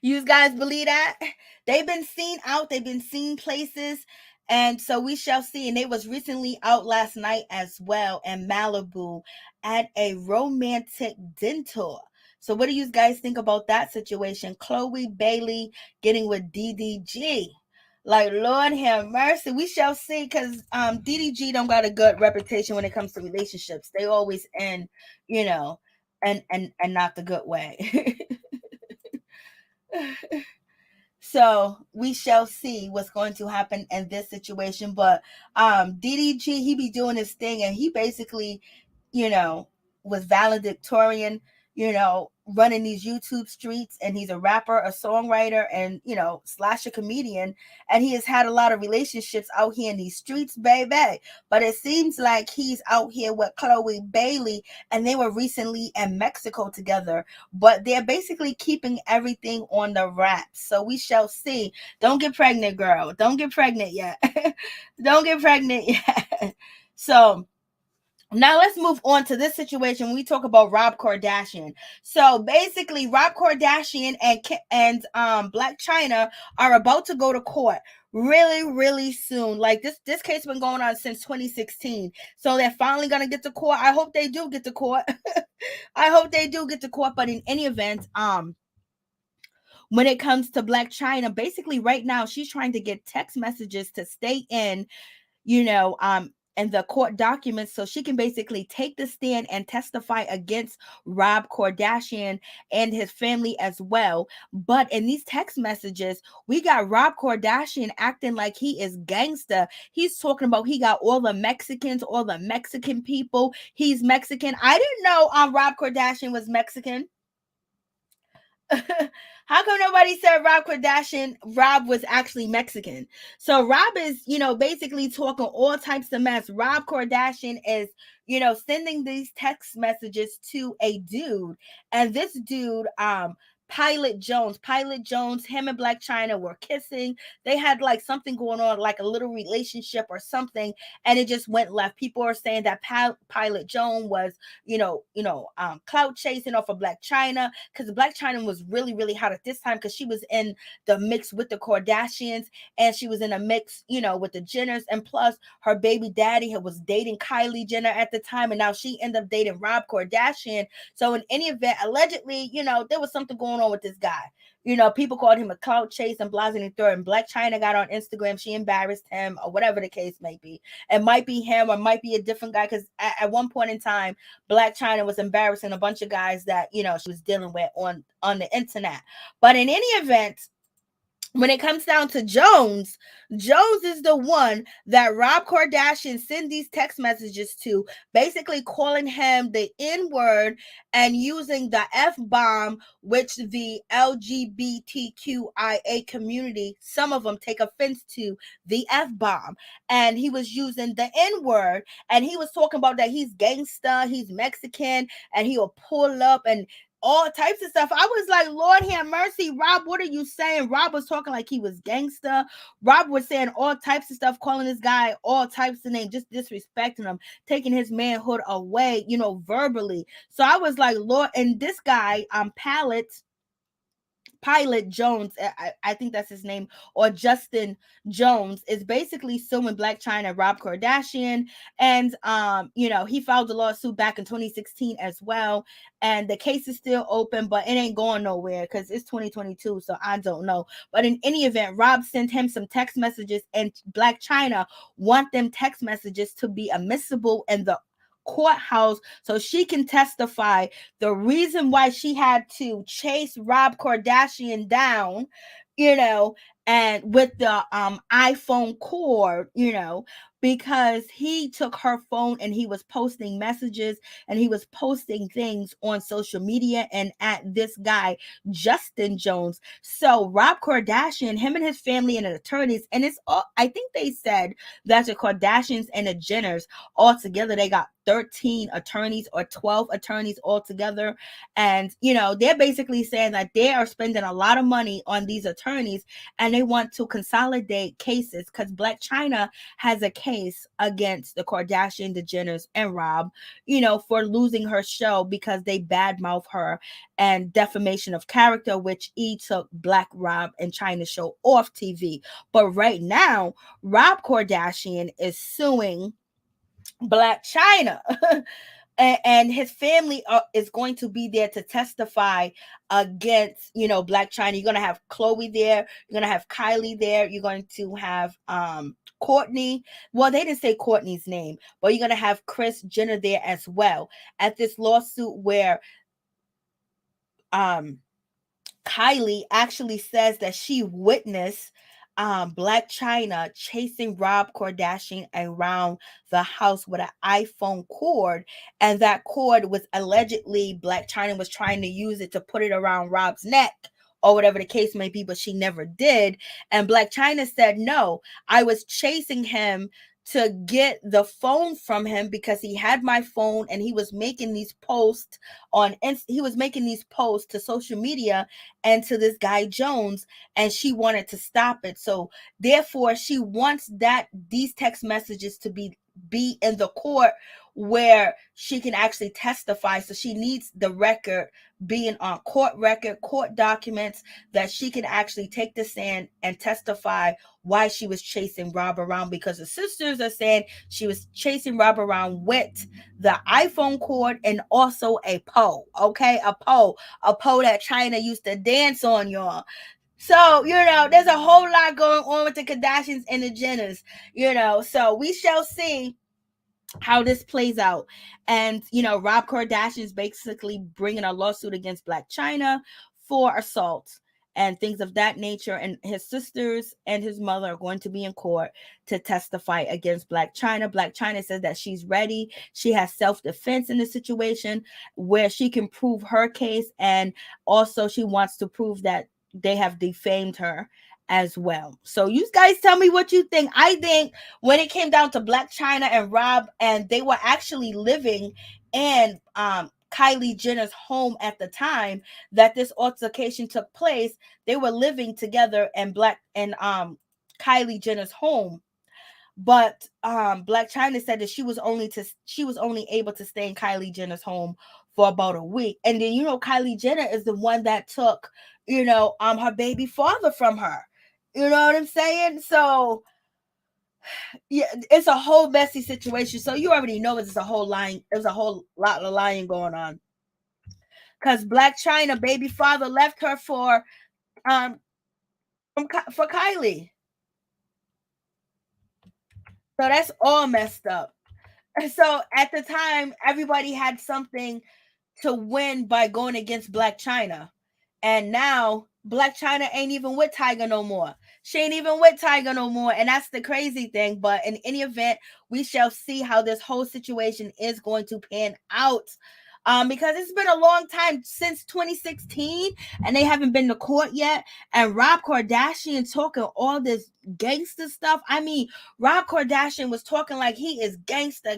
You guys believe that? They've been seen out, they've been seen places, and so we shall see. And they was recently out last night as well in Malibu at a romantic dinner. So what do you guys think about that situation? Chloe Bailey getting with DDG. Like, Lord have mercy. We shall see, because DDG don't got a good reputation when it comes to relationships. They always end, and not the good way. So we shall see what's going to happen in this situation. But DDG, he be doing his thing, and he basically, was valedictorian, running these YouTube streets, and he's a rapper, a songwriter, and slash a comedian, and he has had a lot of relationships out here in these streets, baby. But it seems like he's out here with Chloe Bailey, and they were recently in Mexico together, but they're basically keeping everything on the wraps. So we shall see. Don't get pregnant, girl. Don't get pregnant yet. Don't get pregnant yet. So now let's move on to this situation. We talk about Rob Kardashian. So basically, Rob Kardashian and Blac Chyna are about to go to court really, really soon. Like this case been going on since 2016. So they're finally gonna get to court. I hope they do get to court. I hope they do get to court. But in any event, when it comes to Blac Chyna, basically right now she's trying to get text messages to stay in, and the court documents, so she can basically take the stand and testify against Rob Kardashian and his family as well. But in these text messages, we got Rob Kardashian acting like he is gangster. He's talking about he got all the Mexicans, all the Mexican people. He's Mexican. I didn't know Rob Kardashian was Mexican. How come nobody said Rob was actually Mexican? So Rob is, basically talking all types of mess. Rob Kardashian is, sending these text messages to a dude, and this dude Pilot Jones. Pilot Jones, him and Black Chyna were kissing. They had like something going on, like a little relationship or something, and it just went left. People are saying that Pilot Jones was, clout chasing off of Black Chyna, because Black Chyna was really, really hot at this time because she was in the mix with the Kardashians, and she was in a mix, with the Jenners, and plus her baby daddy was dating Kylie Jenner at the time, and now she ended up dating Rob Kardashian. So in any event, allegedly, there was something going on with this guy. People called him a clout chase and blah, and Black Chyna got on Instagram. She embarrassed him or whatever the case may be. It might be him or might be a different guy, because at one point in time, Black Chyna was embarrassing a bunch of guys that, she was dealing with on the internet. But in any event, when it comes down to Jones is the one that Rob Kardashian sent these text messages to, basically calling him the N-word and using the F-bomb, which the LGBTQIA community, some of them take offense to the F-bomb. And he was using the N-word, and he was talking about that he's gangsta, he's Mexican, and he'll pull up and all types of stuff. I was like, Lord have mercy, Rob, what are you saying? Rob was talking like he was gangster. Rob was saying all types of stuff, calling this guy all types of names, just disrespecting him, taking his manhood away, verbally. So I was like, Lord, and this guy, Pilot Jones, I think that's his name, or Justin Jones, is basically suing Blac Chyna, Rob Kardashian, and he filed a lawsuit back in 2016 as well, and the case is still open, but it ain't going nowhere because it's 2022, so I don't know. But in any event, Rob sent him some text messages, and Blac Chyna want them text messages to be admissible in the courthouse so she can testify the reason why she had to chase Rob Kardashian down, and with the iPhone cord, because he took her phone and he was posting messages and he was posting things on social media and at this guy Justin Jones. So Rob Kardashian, him and his family and attorneys, and it's all, I think they said that the Kardashians and the Jenners all together, they got 13 attorneys or 12 attorneys altogether. And, they're basically saying that they are spending a lot of money on these attorneys and they want to consolidate cases because Blac Chyna has a case against the Kardashian, the Jenners, and Rob, for losing her show because they badmouth her, and defamation of character, which took Black Rob and Chyna show off TV. But right now, Rob Kardashian is suing Blac Chyna. And his family is going to be there to testify against, Blac Chyna. You're going to have Khloe there. You're going to have Kylie there. You're going to have Kourtney. Well, they didn't say Kourtney's name, but you're going to have Kris Jenner there as well at this lawsuit where Kylie actually says that she witnessed Blac Chyna chasing Rob Kardashian around the house with an iPhone cord, and that cord was allegedly Blac Chyna was trying to use it to put it around Rob's neck or whatever the case may be, but she never did. And Blac Chyna said, no, I was chasing him to get the phone from him because he had my phone and he was making these posts to social media and to this guy Jones, and she wanted to stop it. So therefore she wants these text messages to be in the court where she can actually testify. So she needs the record being on court documents, that she can actually take the stand and testify why she was chasing Rob around, because the sisters are saying she was chasing Rob around with the iPhone cord and also a pole. Okay, a pole that Chyna used to dance on, y'all. So, there's a whole lot going on with the Kardashians and the Jenners, so we shall see how this plays out. And Rob Kardashian is basically bringing a lawsuit against Blac Chyna for assault and things of that nature, and his sisters and his mother are going to be in court to testify against Blac Chyna. Blac Chyna says that she's ready. She has self-defense in the situation where she can prove her case, and also she wants to prove that they have defamed her as well. So you guys tell me what you think. I think when it came down to Blac Chyna and Rob, and they were actually living in Kylie Jenner's home at the time that this altercation took place. They were living together in Kylie Jenner's home. But Black Chyna said that she was only able to stay in Kylie Jenner's home for about a week. And then Kylie Jenner is the one that took, her baby father from her. You know what I'm saying? So yeah, it's a whole messy situation. So you already know there's a whole lot of lying going on. Because Black Chyna baby father left her for Kylie. So that's all messed up. So at the time, everybody had something to win by going against Black Chyna. And now Black Chyna ain't even with Tyga no more. She ain't even with Tyga no more. And that's the crazy thing. But in any event, we shall see how this whole situation is going to pan out. Because it's been a long time since 2016 and they haven't been to court yet. And Rob Kardashian talking all this gangster stuff. I mean, Rob Kardashian was talking like he is gangster,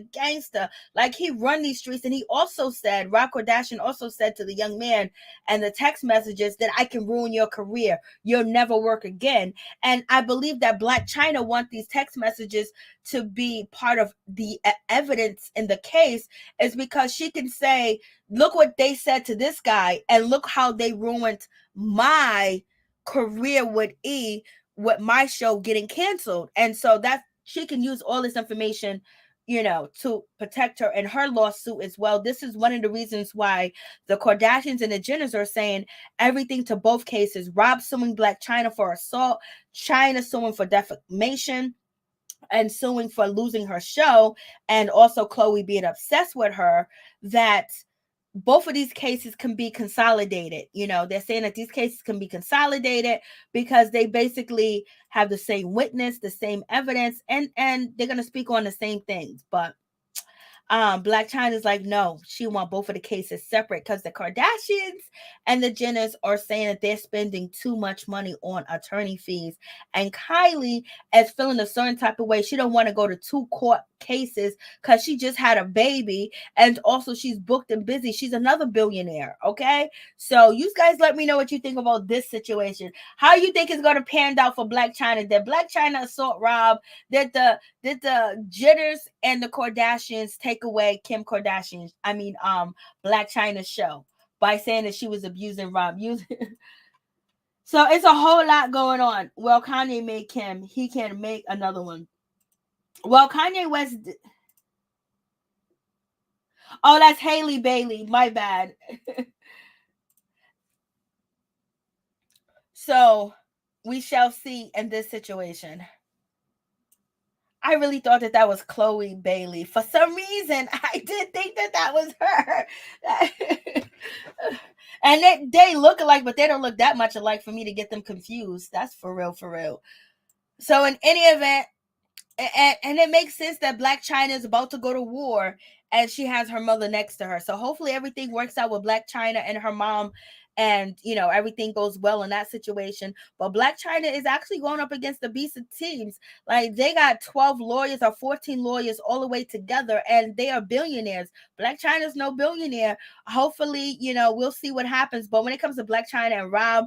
like he run these streets. And Rob Kardashian also said to the young man and the text messages that I can ruin your career. You'll never work again. And I believe that Black Chyna wants these text messages to be part of the evidence in the case, is because she can say, look what they said to this guy and look how they ruined my career with my show getting canceled. And so that she can use all this information, to protect her in her lawsuit as well. This is one of the reasons why the Kardashians and the Jenners are saying everything to both cases. Rob suing Blac Chyna for assault, Chyna suing for defamation, and suing for losing her show, and also Khloe being obsessed with her, that both of these cases can be consolidated. They're saying that these cases can be consolidated because they basically have the same witness, the same evidence, and they're going to speak on the same things. But Blac Chyna's like, no, she want both of the cases separate because the Kardashians and the Jenners are saying that they're spending too much money on attorney fees. And Kylie is feeling a certain type of way. She don't want to go to 2 court cases because she just had a baby, and also she's booked and busy. She's another billionaire. Okay, so you guys let me know what you think about this situation. How you think it's going to pan out for Blac Chyna? Did Blac Chyna assault Rob? Did the Jenners and the Kardashians take away Kim Kardashian, Blac Chyna's show by saying that she was abusing Rob? So it's a whole lot going on. Well, Kanye made Kim. He can make another one. Well, Kanye West. Oh, that's Haley Bailey. My bad. So we shall see in this situation. I really thought that was Chloe Bailey. For some reason, I did think that was her. And they look alike, but they don't look that much alike for me to get them confused. That's for real, for real. So in any event, and it makes sense that Blac Chyna is about to go to war and she has her mother next to her. So hopefully everything works out with Blac Chyna and her mom, and everything goes well in that situation. But Blac Chyna is actually going up against the beast of teams. Like, they got 12 lawyers or 14 lawyers all the way together, and they are billionaires. Blac Chyna's no billionaire. Hopefully, we'll see what happens. But when it comes to Blac Chyna and Rob,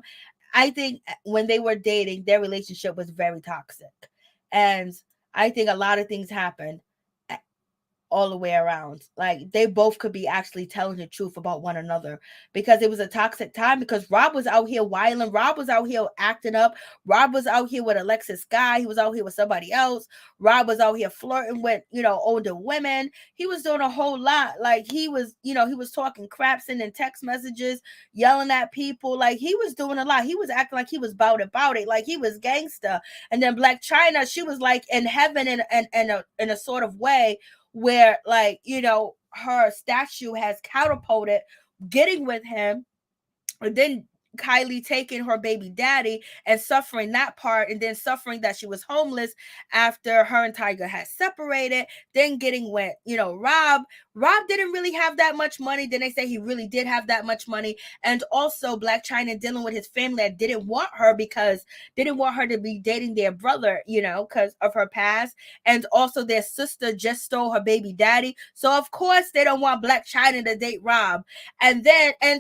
I think when they were dating, their relationship was very toxic. And I think a lot of things happened all the way around. Like, they both could be actually telling the truth about one another, because it was a toxic time, because Rob was out here wilding. Rob was out here acting up. Rob was out here with Alexis Guy. He was out here with somebody else. Rob was out here flirting with, older women. He was doing a whole lot. Like, he was talking crap, sending text messages, yelling at people. Like, he was doing a lot. He was acting like he was about it, like he was gangster. And then Blac Chyna, she was like in heaven in a sort of way, where, like, her statue has catapulted getting with him. And then Kylie taking her baby daddy and suffering that part, and then suffering that she was homeless after her and Tiger had separated, then getting with, Rob. Rob didn't really have that much money. Then they say he really did have that much money. And also Blac Chyna dealing with his family that didn't want her because they didn't want her to be dating their brother, because of her past. And also their sister just stole her baby daddy. So of course they don't want Blac Chyna to date Rob. And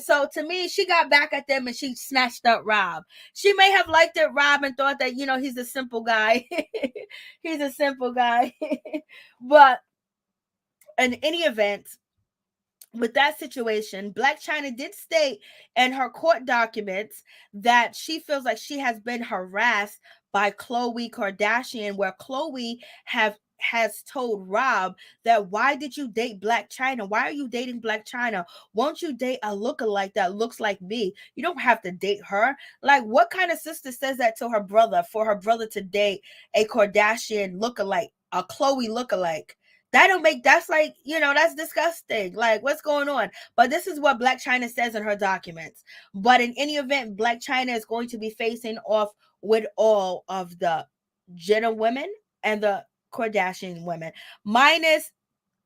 so to me, she got back at them and she snatched up Rob. She may have liked it, Rob, and thought that, he's a simple guy. He's a simple guy. But in any event, with that situation, Blac Chyna did state in her court documents that she feels like she has been harassed by Khloe Kardashian, where Khloe has told Rob that, why did you date Blac Chyna? Why are you dating Blac Chyna? Won't you date a lookalike that looks like me? You don't have to date her. Like, what kind of sister says that to her brother, for her brother to date a Kardashian lookalike, a Khloe lookalike? That's like, that's disgusting. Like, what's going on? But this is what Blac Chyna says in her documents. But in any event, Blac Chyna is going to be facing off with all of the Jenner women and the Kardashian women, minus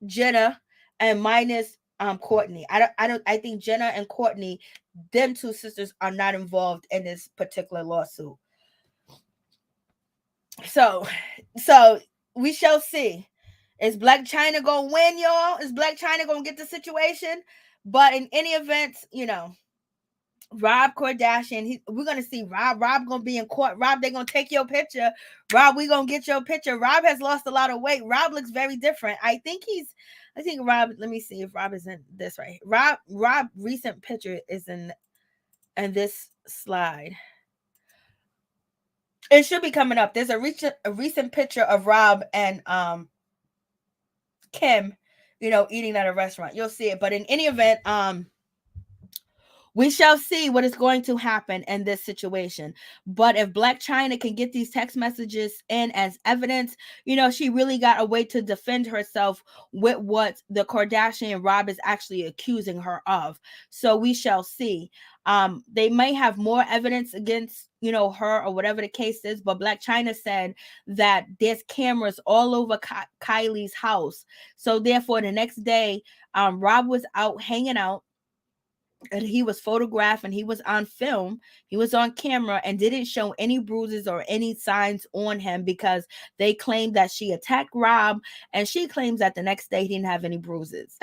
Jenner and minus Kourtney. I think Jenner and Kourtney, them two sisters, are not involved in this particular lawsuit. So we shall see. Is Blac Chyna gonna win, y'all? Is Blac Chyna gonna get the situation? But in any event, Rob Kardashian, we're gonna see Rob gonna be in court. Rob, they're gonna take your picture. Rob, we gonna get your picture. Rob has lost a lot of weight. Rob looks very different. I think Rob, let me see if Rob is in this right. Rob recent picture is in this slide. It should be coming up. There's a recent picture of Rob and Kim, eating at a restaurant. You'll see it. But in any event, we shall see what is going to happen in this situation. But if Blac Chyna can get these text messages in as evidence, she really got a way to defend herself with what the Kardashian Rob is actually accusing her of. So we shall see. They may have more evidence against, her or whatever the case is, but Blac Chyna said that there's cameras all over Kylie's house. So therefore, the next day, Rob was out hanging out, and he was photographed and he was on film. He was on camera and didn't show any bruises or any signs on him, because they claimed that she attacked Rob, and she claims that the next day he didn't have any bruises.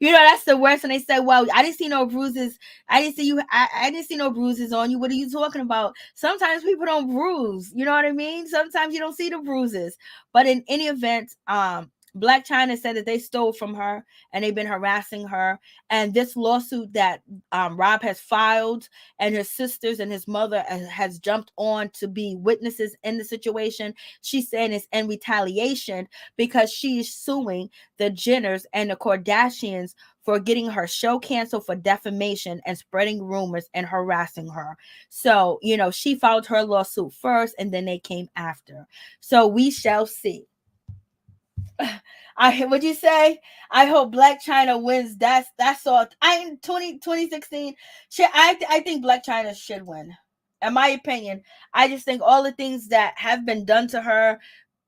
That's the worst. And they said, well, I didn't see no bruises. I didn't see you. I didn't see no bruises on you. What are you talking about? Sometimes people don't bruise. You know what I mean? Sometimes you don't see the bruises. But in any event, Blac Chyna said that they stole from her and they've been harassing her. And this lawsuit that Rob has filed, and his sisters and his mother has jumped on to be witnesses in the situation, she's saying it's in retaliation because she's suing the Jenners and the Kardashians for getting her show canceled for defamation and spreading rumors and harassing her. So, she filed her lawsuit first and then they came after. So we shall see. What'd you say? I hope Blac Chyna wins. That's all. 2016. I think Blac Chyna should win. In my opinion, I just think all the things that have been done to her,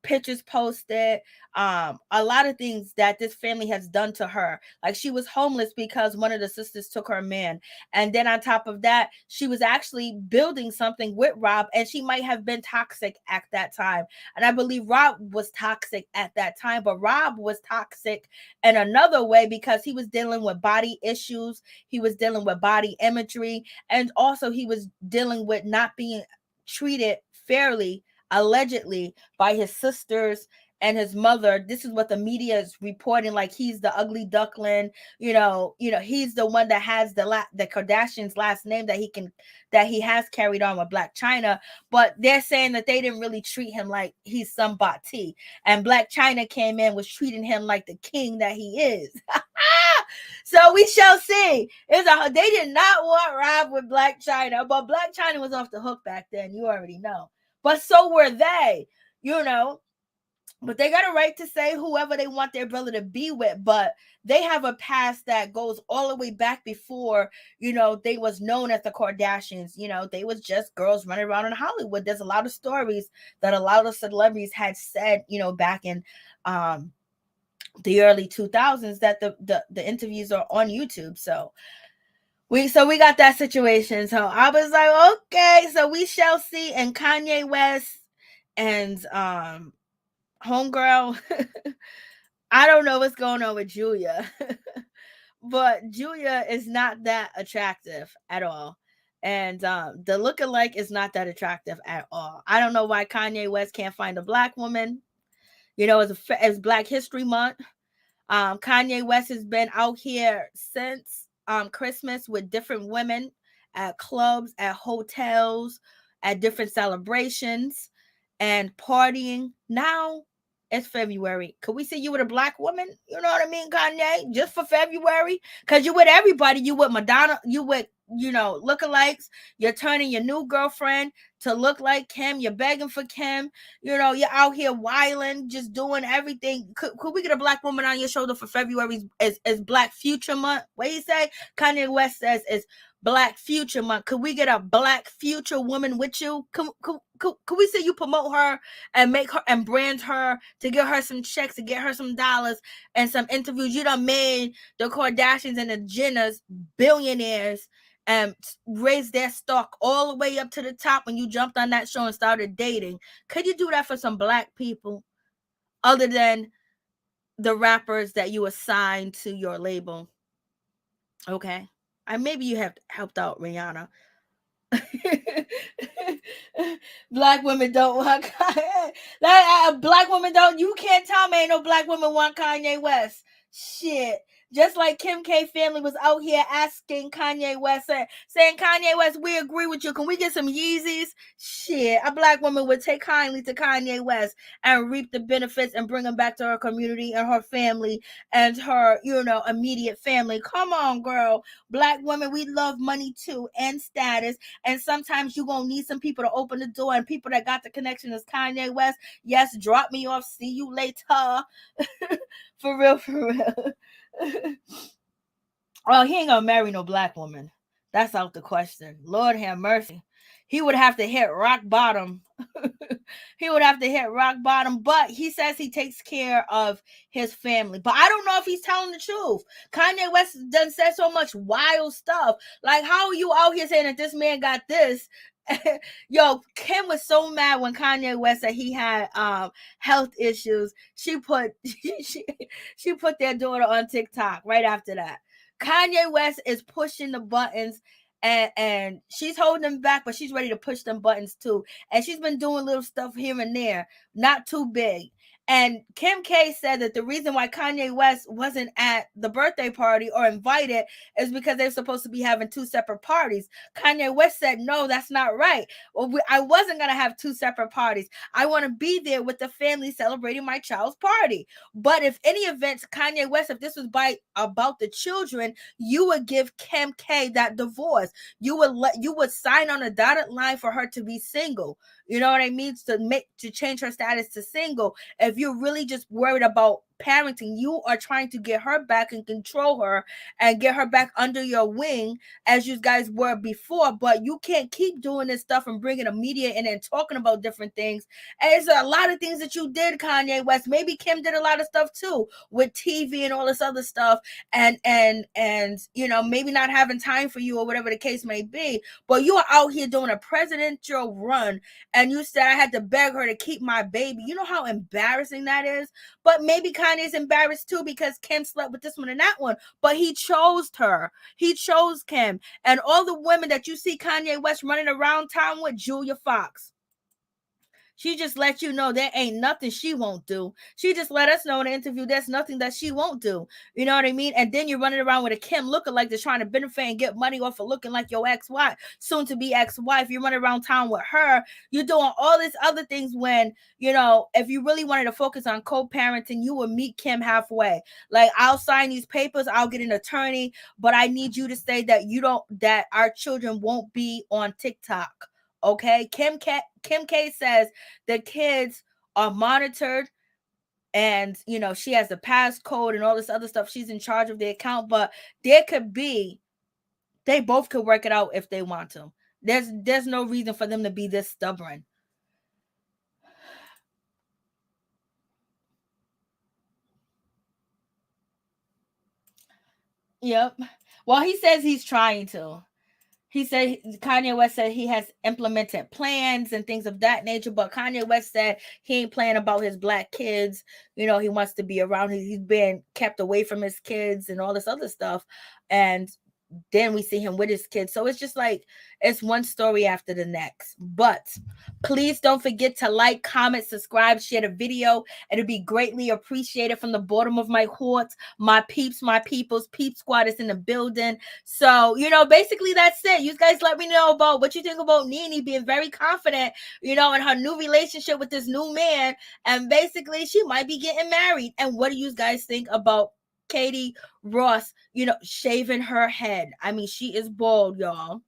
pictures posted, a lot of things that this family has done to her. Like, she was homeless because one of the sisters took her man, and then on top of that, she was actually building something with Rob, and she might have been toxic at that time. And I believe Rob was toxic at that time, but Rob was toxic in another way because he was dealing with body issues, he was dealing with body imagery, and also he was dealing with not being treated fairly, allegedly, by his sisters and his mother. This is what the media is reporting, like he's the ugly duckling, he's the one that has the Kardashians' last name that he has carried on with Blac Chyna. But they're saying that they didn't really treat him like he's somebody, and Blac Chyna came in, was treating him like the king that he is. So we shall see. They did not want Rob with Blac Chyna, but Blac Chyna was off the hook back then, you already know. But so were they, But they got a right to say whoever they want their brother to be with. But they have a past that goes all the way back before, they was known as the Kardashians. They was just girls running around in Hollywood. There's a lot of stories that a lot of celebrities had said, back in the early 2000s, that the interviews are on YouTube. So we got that situation. So I was like, okay, so we shall see. And Kanye West and homegirl, I don't know what's going on with Julia, but Julia is not that attractive at all. And the lookalike is not that attractive at all. I don't know why Kanye West can't find a black woman. It's Black History Month. Kanye West has been out here since Christmas with different women at clubs, at hotels, at different celebrations, and partying. Now it's February. Could we see you with a black woman? You know what I mean, Kanye? Just for February? Because you with everybody. You with Madonna. You with, lookalikes. You're turning your new girlfriend to look like Kim. You're begging for Kim. You're out here wilding, just doing everything. Could we get a black woman on your shoulder for February? Is Black Future Month? What do you say? Kanye West says it's Black Future Month. Could we get a black future woman with you? Could we see you promote her and make her and brand her to get her some checks, to get her some dollars and some interviews? You done made the Kardashians and the Jenners billionaires and raised their stock all the way up to the top when you jumped on that show and started dating. Could you do that for some black people other than the rappers that you assigned to your label? Okay. And maybe you have helped out Rihanna. Black women don't want Kanye. Black women don't. You can't tell me ain't no black women want Kanye West. Shit. Just like Kim K family was out here asking Kanye West, saying, Kanye West, we agree with you. Can we get some Yeezys? Shit, a black woman would take kindly to Kanye West and reap the benefits and bring them back to her community and her family and her, immediate family. Come on, girl. Black women, we love money too and status. And sometimes you're going to need some people to open the door, and people that got the connection is Kanye West. Yes, drop me off. See you later. For real, for real. Oh, he ain't gonna marry no black woman. That's out the question. Lord have mercy. He would have to hit rock bottom. He would have to hit rock bottom, but he says he takes care of his family. But I don't know if he's telling the truth. Kanye West done said so much wild stuff. Like, how are you out here saying that this man got this? Yo, Kim was so mad when Kanye West said he had health issues. She put she put their daughter on TikTok right after that. Kanye West is pushing the buttons, and she's holding them back, but she's ready to push them buttons too. And she's been doing little stuff here and there, not too big. And Kim K said that the reason why Kanye West wasn't at the birthday party or invited is because they're supposed to be having two separate parties. Kanye West said, no, that's not right. Well, I wasn't going to have two separate parties. I want to be there with the family celebrating my child's party. But if any events, Kanye West, if this was about the children, you would give Kim K that divorce. You would sign on a dotted line for her to be single. You know what I mean? To change her status to single. If you're really just worried about parenting, you are trying to get her back and control her and get her back under your wing as you guys were before. But you can't keep doing this stuff and bringing the media in and talking about different things. And it's a lot of things that you did, Kanye West. Maybe Kim did a lot of stuff too with TV and all this other stuff, and maybe not having time for you or whatever the case may be. But you are out here doing a presidential run, and you said I had to beg her to keep my baby. You know how embarrassing that is? But maybe Kanye's embarrassed too because Kim slept with this one and that one. But he chose her. He chose Kim. And all the women that you see Kanye West running around town with, Julia Fox. She just let you know there ain't nothing she won't do. She just let us know in the interview there's nothing that she won't do. You know what I mean? And then you're running around with a Kim looking like they're trying to benefit and get money off of looking like your ex-wife, soon to be ex-wife. You're running around town with her. You're doing all these other things when, if you really wanted to focus on co-parenting, you would meet Kim halfway. Like, I'll sign these papers, I'll get an attorney, but I need you to say that our children won't be on TikTok. Okay, Kim K says the kids are monitored and she has the passcode and all this other stuff. She's in charge of the account, but they both could work it out if they want to. There's no reason for them to be this stubborn. Yep. Well, he says he's trying to. He said, Kanye West said he has implemented plans and things of that nature, but Kanye West said he ain't playing about his black kids. He wants to be around. He's been kept away from his kids and all this other stuff. And then we see him with his kids. So it's just like, it's one story after the next. But please don't forget to like, comment, subscribe, share the video. It'll be greatly appreciated from the bottom of my heart. My peeps, my peoples, Peep Squad is in the building. So, basically that's it. You guys let me know about what you think about NeNe being very confident, in her new relationship with this new man. And basically she might be getting married. And what do you guys think about Katie Ross, shaving her head? I mean, she is bald, y'all.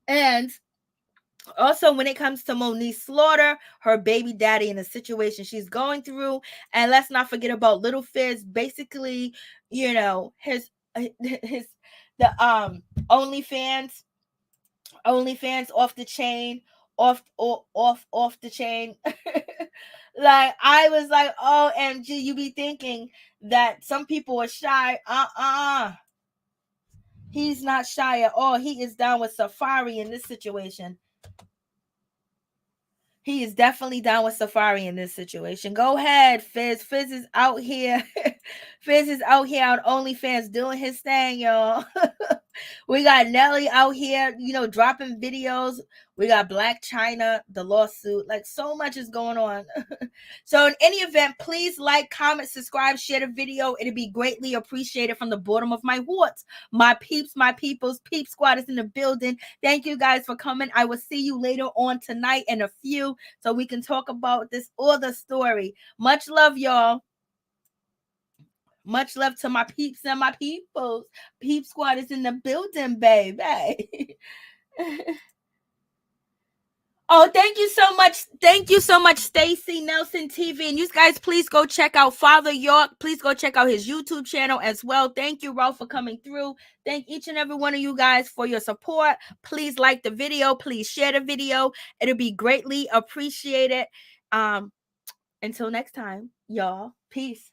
And also, when it comes to Monique Slaughter, her baby daddy, and the situation she's going through, and let's not forget about Little Fizz. Basically, his the OnlyFans off the chain, off the chain. Like, I was like, OMG, you be thinking that some people are shy. He's not shy at all. He is down with Safari in this situation. He is definitely down with Safari in this situation. Go ahead, Fizz. Fizz is out here. Fizz is out here on OnlyFans doing his thing, y'all. We got Nelly out here, dropping videos. We got Black Chyna, the lawsuit. Like, so much is going on. So in any event, please like, comment, subscribe, share the video. It'd be greatly appreciated from the bottom of my heart. My peeps, my peoples, Peep Squad is in the building. Thank you guys for coming. I will see you later on tonight in a few, so we can talk about this other story. Much love, y'all. Much love to my peeps and my peoples. Peep Squad is in the building, baby. Oh, thank you so much. Thank you so much, Stacy Nelson TV. And you guys, please go check out Father York. Please go check out his YouTube channel as well. Thank you, Ralph, for coming through. Thank each and every one of you guys for your support. Please like the video. Please share the video. It'll be greatly appreciated. Until next time, y'all. Peace.